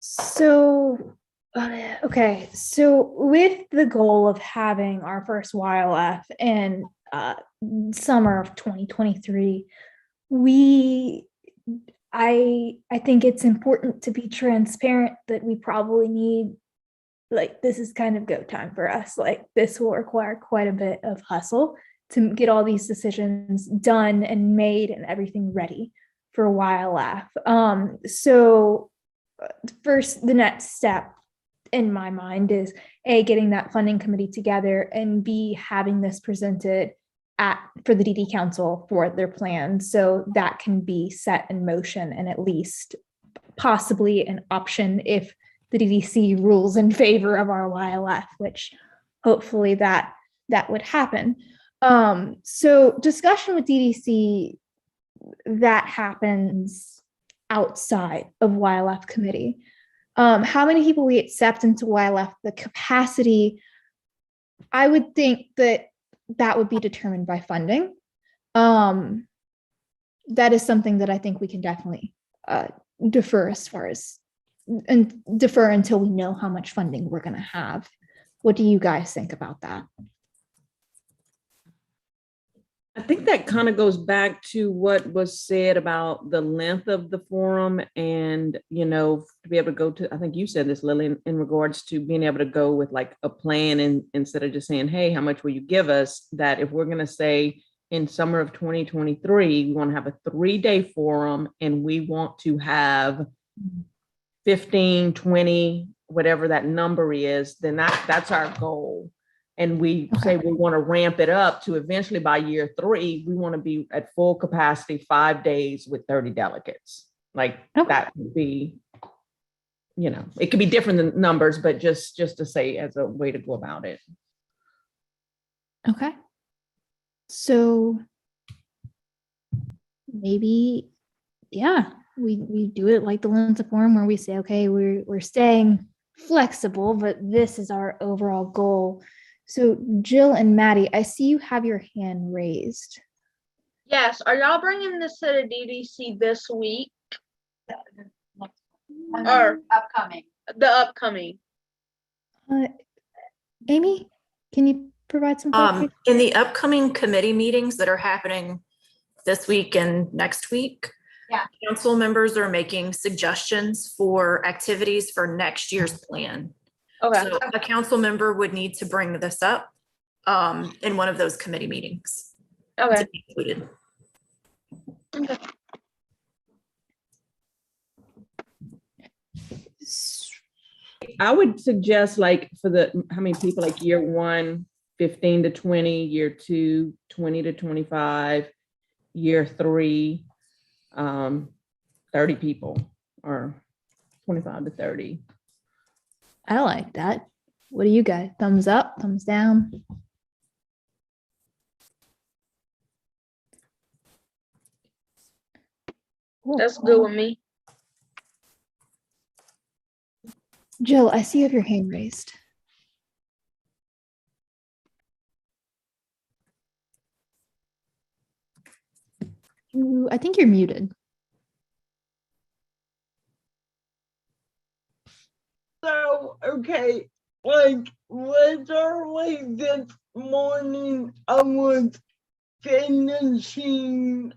So, okay. So with the goal of having our first YLF in summer of 2023, I think it's important to be transparent that we probably need, this is kind of go time for us. This will require quite a bit of hustle to get all these decisions done and made and everything ready for YLF. So first, the next step in my mind is A, getting that funding committee together, and B, having this presented for the DD Council for their plan, so that can be set in motion and at least possibly an option if the DDC rules in favor of our YLF, which hopefully that would happen. So discussion with DDC, that happens outside of YLF committee. How many people we accept into YLF, the capacity, I would think that would be determined by funding. That is something that I think we can definitely defer until we know how much funding we're going to have. What do you guys think about that?
I think that kind of goes back to what was said about the length of the forum, and, to be able to go to, I think you said this, Lily, in regards to being able to go with like a plan, and instead of just saying, hey, how much will you give us? That if we're going to say in summer of 2023, we want to have a 3-day forum and we want to have 15, 20, whatever that number is, then that's our goal. And we say we want to ramp it up to eventually by year 3, we want to be at full capacity 5 days with 30 delegates. That would be, it could be different than numbers, but just to say as a way to go about it.
Okay. So maybe, we do it like the Lindsay forum, where we say, okay, we're staying flexible, but this is our overall goal. So Jill and Maddie, I see you have your hand raised.
Yes, are y'all bringing this to the DDC this week? Or
Upcoming.
the upcoming?
Amy, can you provide some clarification?
In the upcoming committee meetings that are happening this week and next week, council members are making suggestions for activities for next year's plan.
Okay.
So a council member would need to bring this up in one of those committee meetings.
Okay.
To be included.
Okay.
I would suggest for how many people, year 1, 15 to 20, year 2, 20 to 25, year 3, 30 people. or 25 to 30.
I like that. What do you guys? Thumbs up, thumbs down? Cool.
That's good with me.
Jill, I see you have your hand raised. I think you're muted.
So, okay, like literally this morning, I was finishing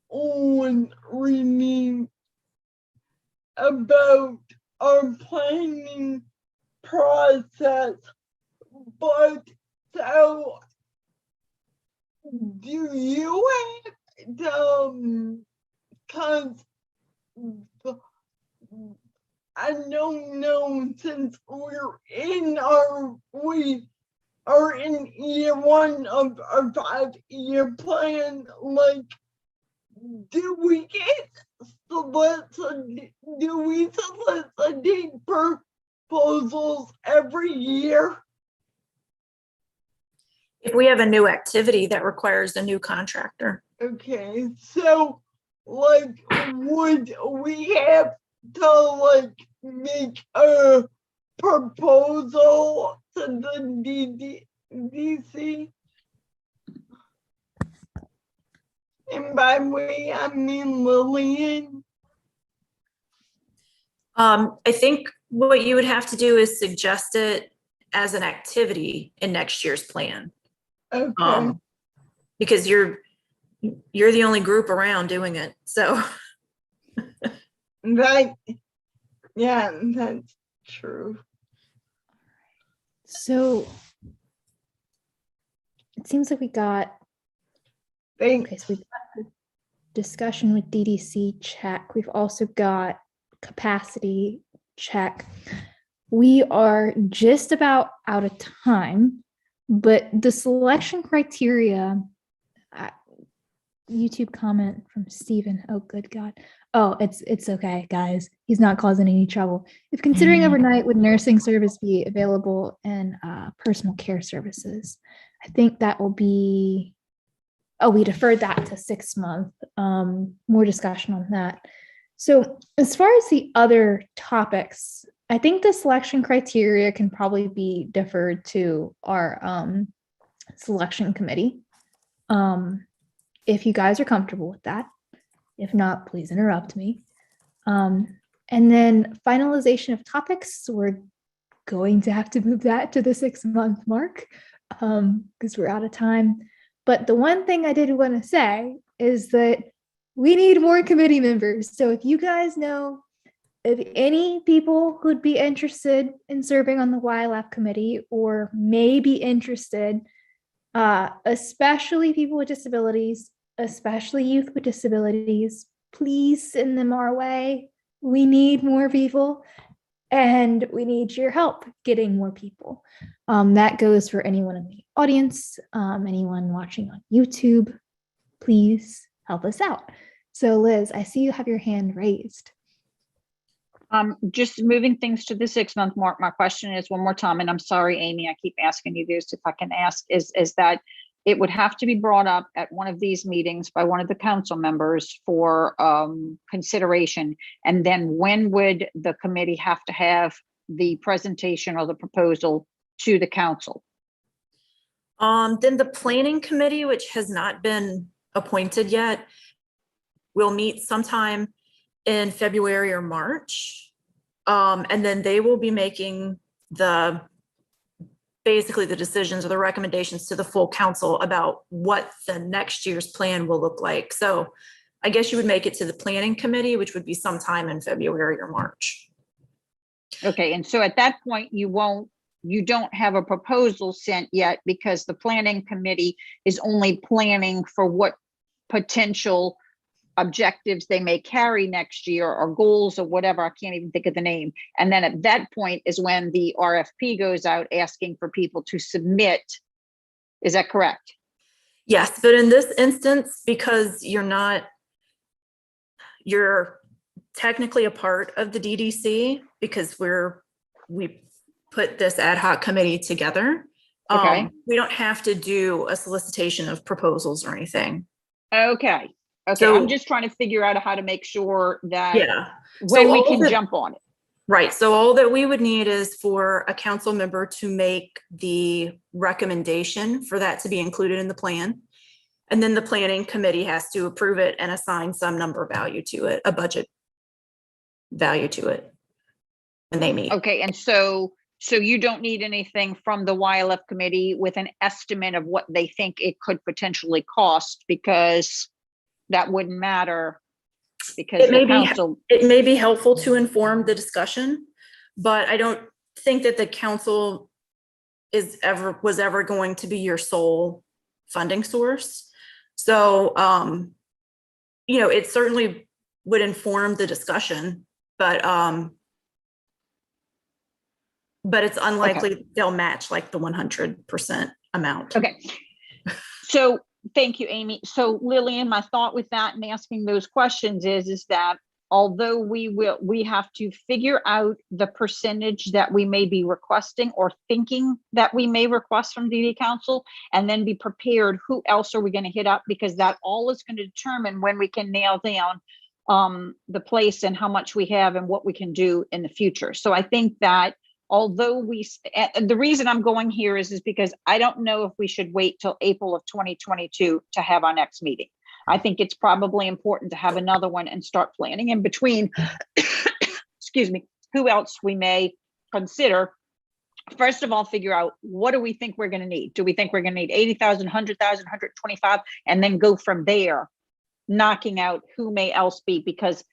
on reading about our planning process, but so do you have cause I don't know, since we are in year one of our 5-year plan, like, do we solicit proposals every year?
If we have a new activity that requires a new contractor.
Okay, so like, would we have to like make a proposal to the DC? And by we, I mean Lillian.
I think what you would have to do is suggest it as an activity in next year's plan.
Okay.
Because you're the only group around doing it, so.
Right. Yeah, that's true.
So it seems like we got,
Thanks.
okay, so we've got the discussion with DDC check. We've also got capacity check. We are just about out of time, but the selection criteria, YouTube comment from Stephen. Oh, good God. Oh, it's okay, guys. He's not causing any trouble. If considering overnight, would nursing service be available and personal care services? I think that will be, oh, we deferred that to 6 months. More discussion on that. So as far as the other topics, I think the selection criteria can probably be deferred to our selection committee. If you guys are comfortable with that. If not, please interrupt me. And then finalization of topics, we're going to have to move that to the 6-month mark because we're out of time. But the one thing I did want to say is that we need more committee members. So if you guys know of any people who'd be interested in serving on the YLF committee or may be interested, especially people with disabilities, especially youth with disabilities, please send them our way. We need more people and we need your help getting more people. That goes for anyone in the audience, anyone watching on YouTube, please help us out. So Liz, I see you have your hand raised.
Just moving things to the 6-month mark. My question is one more time, and I'm sorry, Amy, I keep asking you this. If I can ask, is that it would have to be brought up at one of these meetings by one of the council members for consideration. And then when would the committee have to have the presentation or the proposal to the council?
Then the planning committee, which has not been appointed yet, will meet sometime in February or March. And then they will be making basically the decisions or the recommendations to the full council about what the next year's plan will look like. So I guess you would make it to the planning committee, which would be sometime in February or March.
Okay, and so at that point, you don't have a proposal sent yet because the planning committee is only planning for what potential objectives they may carry next year or goals or whatever. I can't even think of the name. And then at that point is when the RFP goes out asking for people to submit. Is that correct?
Yes, but in this instance, because you're technically a part of the DDC because we put this ad hoc committee together.
Okay.
We don't have to do a solicitation of proposals or anything.
Okay. Okay.
So-
I'm just trying to figure out how to make sure that
Yeah.
when
So
we
all
can
the-
jump on it.
Right. So all that we would need is for a council member to make the recommendation for that to be included in the plan. And then the planning committee has to approve it and assign some number value to it, a budget value to it when they meet.
Okay. And so you don't need anything from the YLF committee with an estimate of what they think it could potentially cost, because that wouldn't matter because
It may
the
be-
council.
It may be helpful to inform the discussion, but I don't think that the council was ever going to be your sole funding source. So, it certainly would inform the discussion, but it's unlikely they'll match like the 100% amount.
Okay. So thank you, Amy. So Lillian, my thought with that and asking those questions is that although we have to figure out the percentage that we may be requesting or thinking that we may request from DD Council, and then be prepared, who else are we going to hit up? Because that all is going to determine when we can nail down the place and how much we have and what we can do in the future. So I think that although the reason I'm going here is because I don't know if we should wait till April of 2022 to have our next meeting. I think it's probably important to have another one and start planning in between, excuse me, who else we may consider. First of all, figure out what do we think we're going to need? Do we think we're going to need 80,000, 100,000, 125, and then go from there, knocking out who may else be, because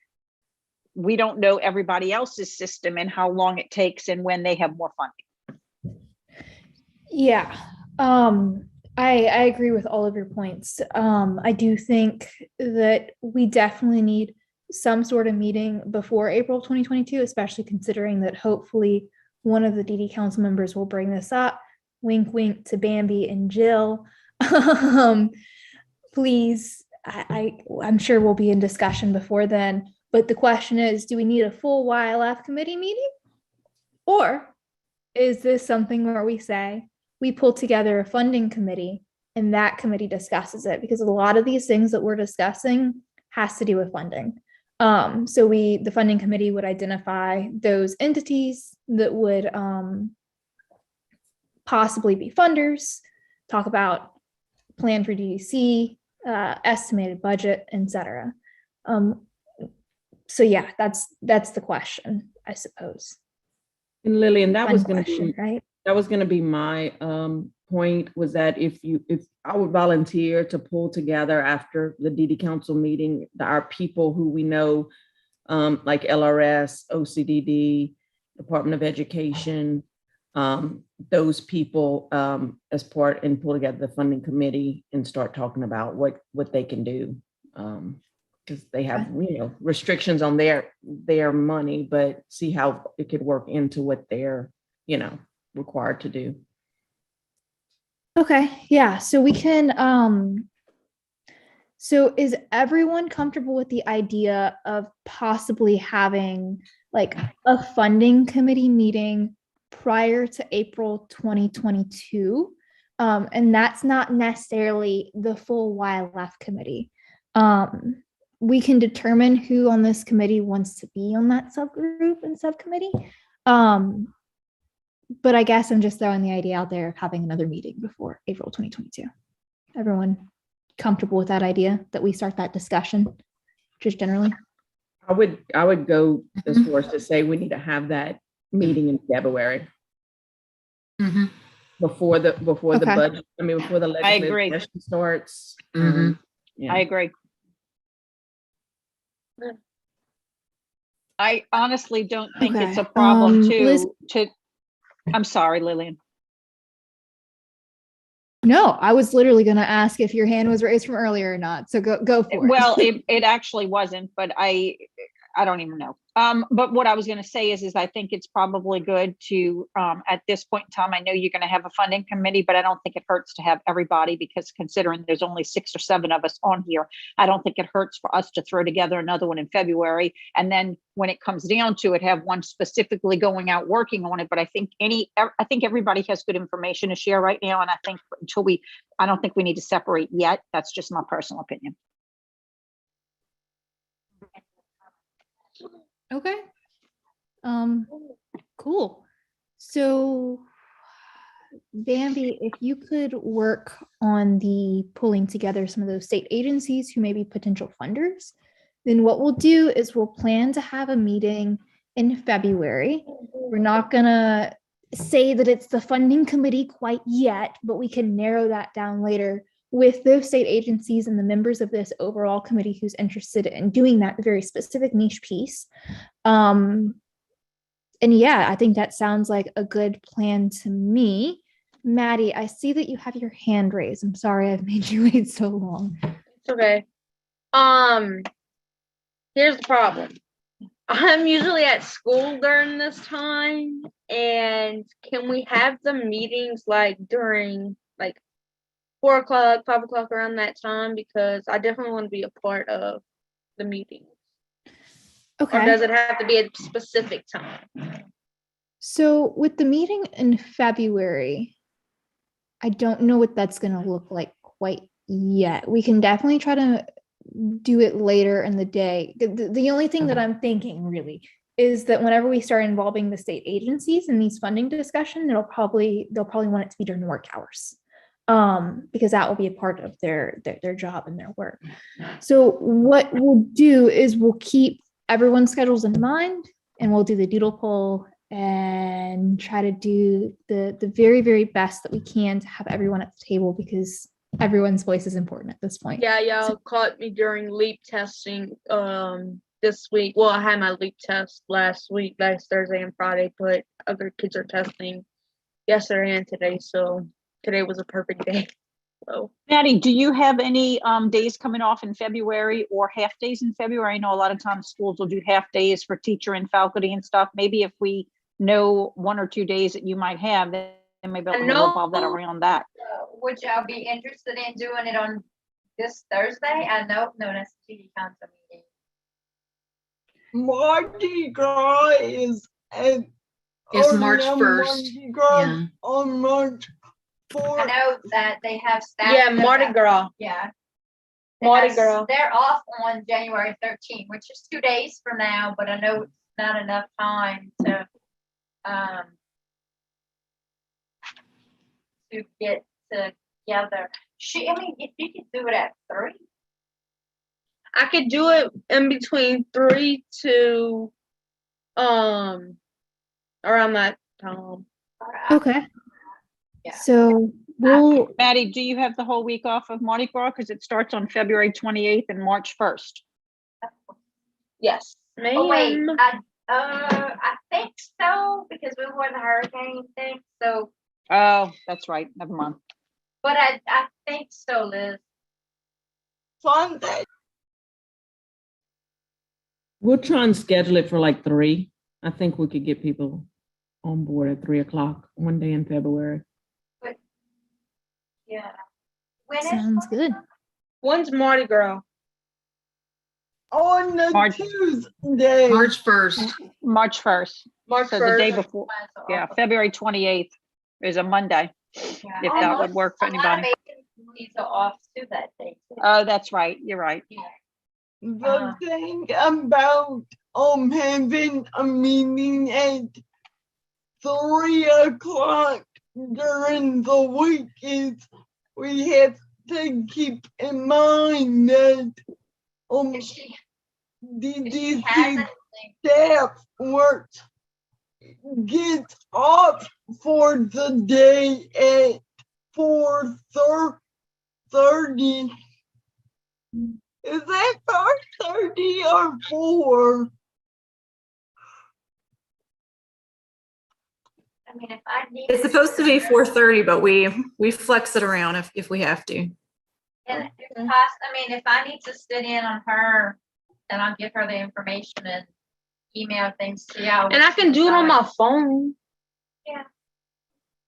we don't know everybody else's system and how long it takes and when they have more funding.
Yeah. I agree with all of your points. I do think that we definitely need some sort of meeting before April 2022, especially considering that hopefully one of the DD Council members will bring this up. Wink, wink to Bambi and Jill. Please, I'm sure we'll be in discussion before then. But the question is, do we need a full YLF committee meeting? Or is this something where we say, we pull together a funding committee and that committee discusses it? Because a lot of these things that we're discussing has to do with funding. So the funding committee would identify those entities that would possibly be funders, talk about plan for DDC, estimated budget, etc. So yeah, that's the question, I suppose.
And Lillian, that was going to
Question,
be
right?
that was going to be my point, was that if I would volunteer to pull together after the DD Council meeting, our people who we know, like LRS, OCDD, Department of Education, those people as part, and pull together the funding committee and start talking about what they can do. Because they have, restrictions on their money, but see how it could work into what they're, required to do.
Okay, yeah, so we can, so is everyone comfortable with the idea of possibly having like a funding committee meeting prior to April 2022? And that's not necessarily the full YLF committee. We can determine who on this committee wants to be on that subgroup and subcommittee. But I guess I'm just throwing the idea out there of having another meeting before April 2022. Everyone comfortable with that idea, that we start that discussion, just generally?
I would go as far as to say we need to have that meeting in February.
Mhm.
Before the
Okay.
budget, before the
I agree.
legislative session starts.
Mhm.
Yeah.
I agree. I honestly don't think it's a
Okay,
problem
Liz-
I'm sorry, Lillian.
No, I was literally going to ask if your hand was raised from earlier or not. So go for it.
Well, it actually wasn't, but I I don't even know. But what I was going to say is I think it's probably good to, at this point in time, I know you're going to have a funding committee, but I don't think it hurts to have everybody, because considering there's only 6 or 7 of us on here, I don't think it hurts for us to throw together another one in February. And then when it comes down to it, have one specifically going out working on it. But I think everybody has good information to share right now. And I think I don't think we need to separate yet. That's just my personal opinion.
Okay. Cool. So Bambi, if you could work on the pulling together some of those state agencies who may be potential funders, then what we'll do is we'll plan to have a meeting in February. We're not gonna say that it's the funding committee quite yet, but we can narrow that down later with those state agencies and the members of this overall committee who's interested in doing that very specific niche piece. And yeah, I think that sounds like a good plan to me. Maddie, I see that you have your hand raised. I'm sorry I've made you wait so long.
It's okay. Here's the problem. I'm usually at school during this time, and can we have the meetings like during like 4 o'clock, 5 o'clock, around that time? Because I definitely want to be a part of the meeting.
Okay.
Or does it have to be a specific time?
So with the meeting in February, I don't know what that's going to look like quite yet. We can definitely try to do it later in the day. The only thing that I'm thinking really is that whenever we start involving the state agencies in these funding discussion, they'll probably want it to be during work hours, because that will be a part of their job and their work. So what we'll do is we'll keep everyone's schedules in mind, and we'll do the doodle poll and try to do the very, very best that we can to have everyone at the table, because everyone's voice is important at this point.
Yeah, y'all caught me during LEAP testing this week. Well, I had my LEAP test last Thursday and Friday, but other kids are testing yesterday and today, so today was a perfect day. So
Maddie, do you have any days coming off in February or half days in February? I know a lot of times schools will do half days for teacher and faculty and stuff. Maybe if we know 1 or 2 days that you might have, then maybe we'll revolve that around that.
Would y'all be interested in doing it on this Thursday? I know, no, that's TV council meeting.
Mardi Gras is
March 1st.
Mardi Gras
Yeah.
on March 4th.
I know that they have staff.
yeah, Mardi Gras.
Yeah.
Mardi Gras.
They're off on January 13th, which is 2 days from now, but I know it's not enough time to get together. I mean, if you could do it at 3.
I could do it in between 3 to around that time.
Okay.
Yeah.
So we'll
Maddie, do you have the whole week off of Mardi Gras? Because it starts on February 28th and March 1st.
Yes, ma'am.
Oh, wait, I think so, because we were the hurricane thing, so,
Oh, that's right. Never mind.
but I think so, Liz.
Sunday.
We'll try and schedule it for like 3. I think we could get people on board at 3 o'clock one day in February.
Yeah. When is
sounds good.
When's Mardi Gras?
On the
March.
Tuesday.
March 1st.
March 1st.
March
So the day
1st.
before, yeah, February 28th is a Monday, if that would work for anybody.
These are off to that day.
Oh, that's right. You're right.
The thing about having a meeting at 3 o'clock during the week is we have to keep in mind that DDC staff works gets off for the day at 4:30. Is that 4:30 or 4?
I mean, if I need.
It's supposed to be 4:30, but we flex it around if we have to.
And if I mean, if I need to sit in on her and I'll give her the information and email things to you.
And I can do it on my phone.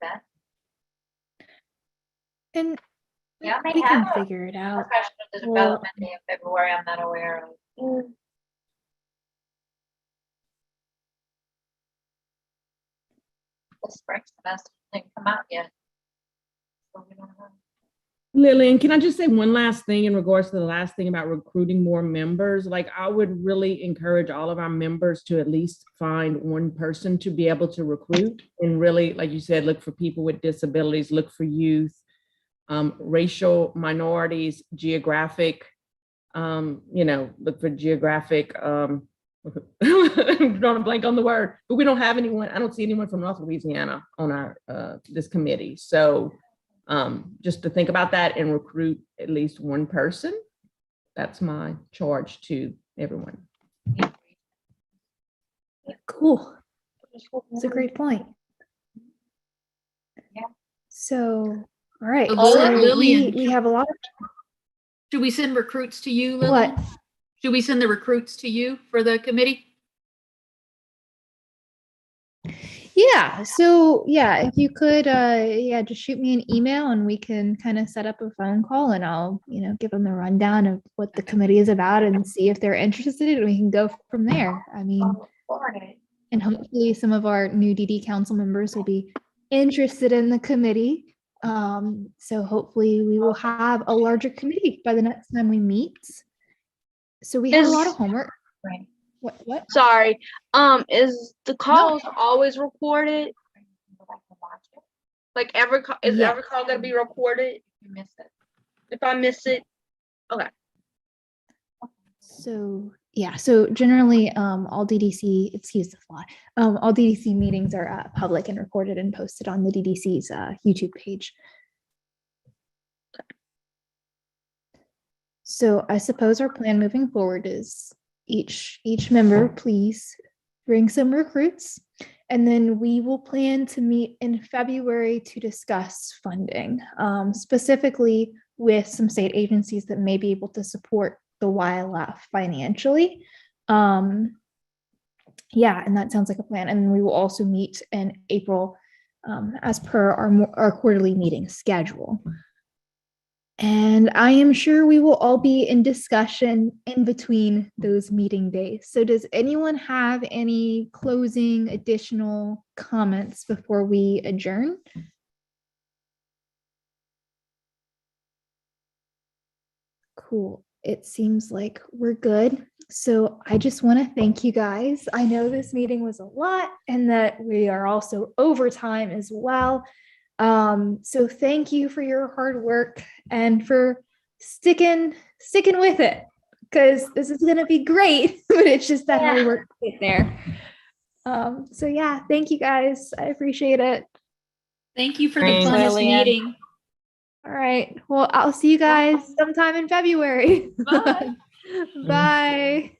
That.
And
Yeah, I may
we can
have a
figure it out.
professional
Well-
development day in February I'm not aware of. The spring semester didn't come out yet. So we don't know.
Lillian, can I just say one last thing in regards to the last thing about recruiting more members? Like, I would really encourage all of our members to at least find one person to be able to recruit, and really, like you said, look for people with disabilities, look for youth, racial minorities, geographic, look for geographic, I'm drawing a blank on the word, but we don't have anyone. I don't see anyone from North Louisiana on our this committee. So just to think about that and recruit at least one person. That's my charge to everyone.
Cool. It's a great point.
Yeah.
So, all right.
So
So
Lillian,
we have a lot of
should we send recruits to you, Lily?
what?
Should we send the recruits to you for the committee?
Yeah. So yeah, if you could, just shoot me an email and we can kind of set up a phone call and I'll, give them the rundown of what the committee is about and see if they're interested and we can go from there. I mean, and hopefully some of our new DD council members will be interested in the committee. So hopefully we will have a larger committee by the next time we meet. So we have a lot of homework.
Right.
What?
Sorry. Is the calls always recorded? Like every call, is
Yeah.
every call gonna be recorded?
You miss it.
If I miss it, okay.
So yeah, so generally, all DDC, excuse the fly, all DDC meetings are public and recorded and posted on the DDC's YouTube page. So I suppose our plan moving forward is each member, please bring some recruits, and then we will plan to meet in February to discuss funding, specifically with some state agencies that may be able to support the YLF financially. And that sounds like a plan. And we will also meet in April as per our quarterly meeting schedule. And I am sure we will all be in discussion in between those meeting days. So does anyone have any closing additional comments before we adjourn? Cool. It seems like we're good. So I just want to thank you guys. I know this meeting was a lot and that we are also over time as well. So thank you for your hard work and for sticking with it, because this is going to be great, but it's just that hard work to get there. So yeah, thank you guys. I appreciate it.
Thank you for the
Thanks,
funnest
Lillian.
meeting.
All right. Well, I'll see you guys sometime in February.
Bye.
Bye.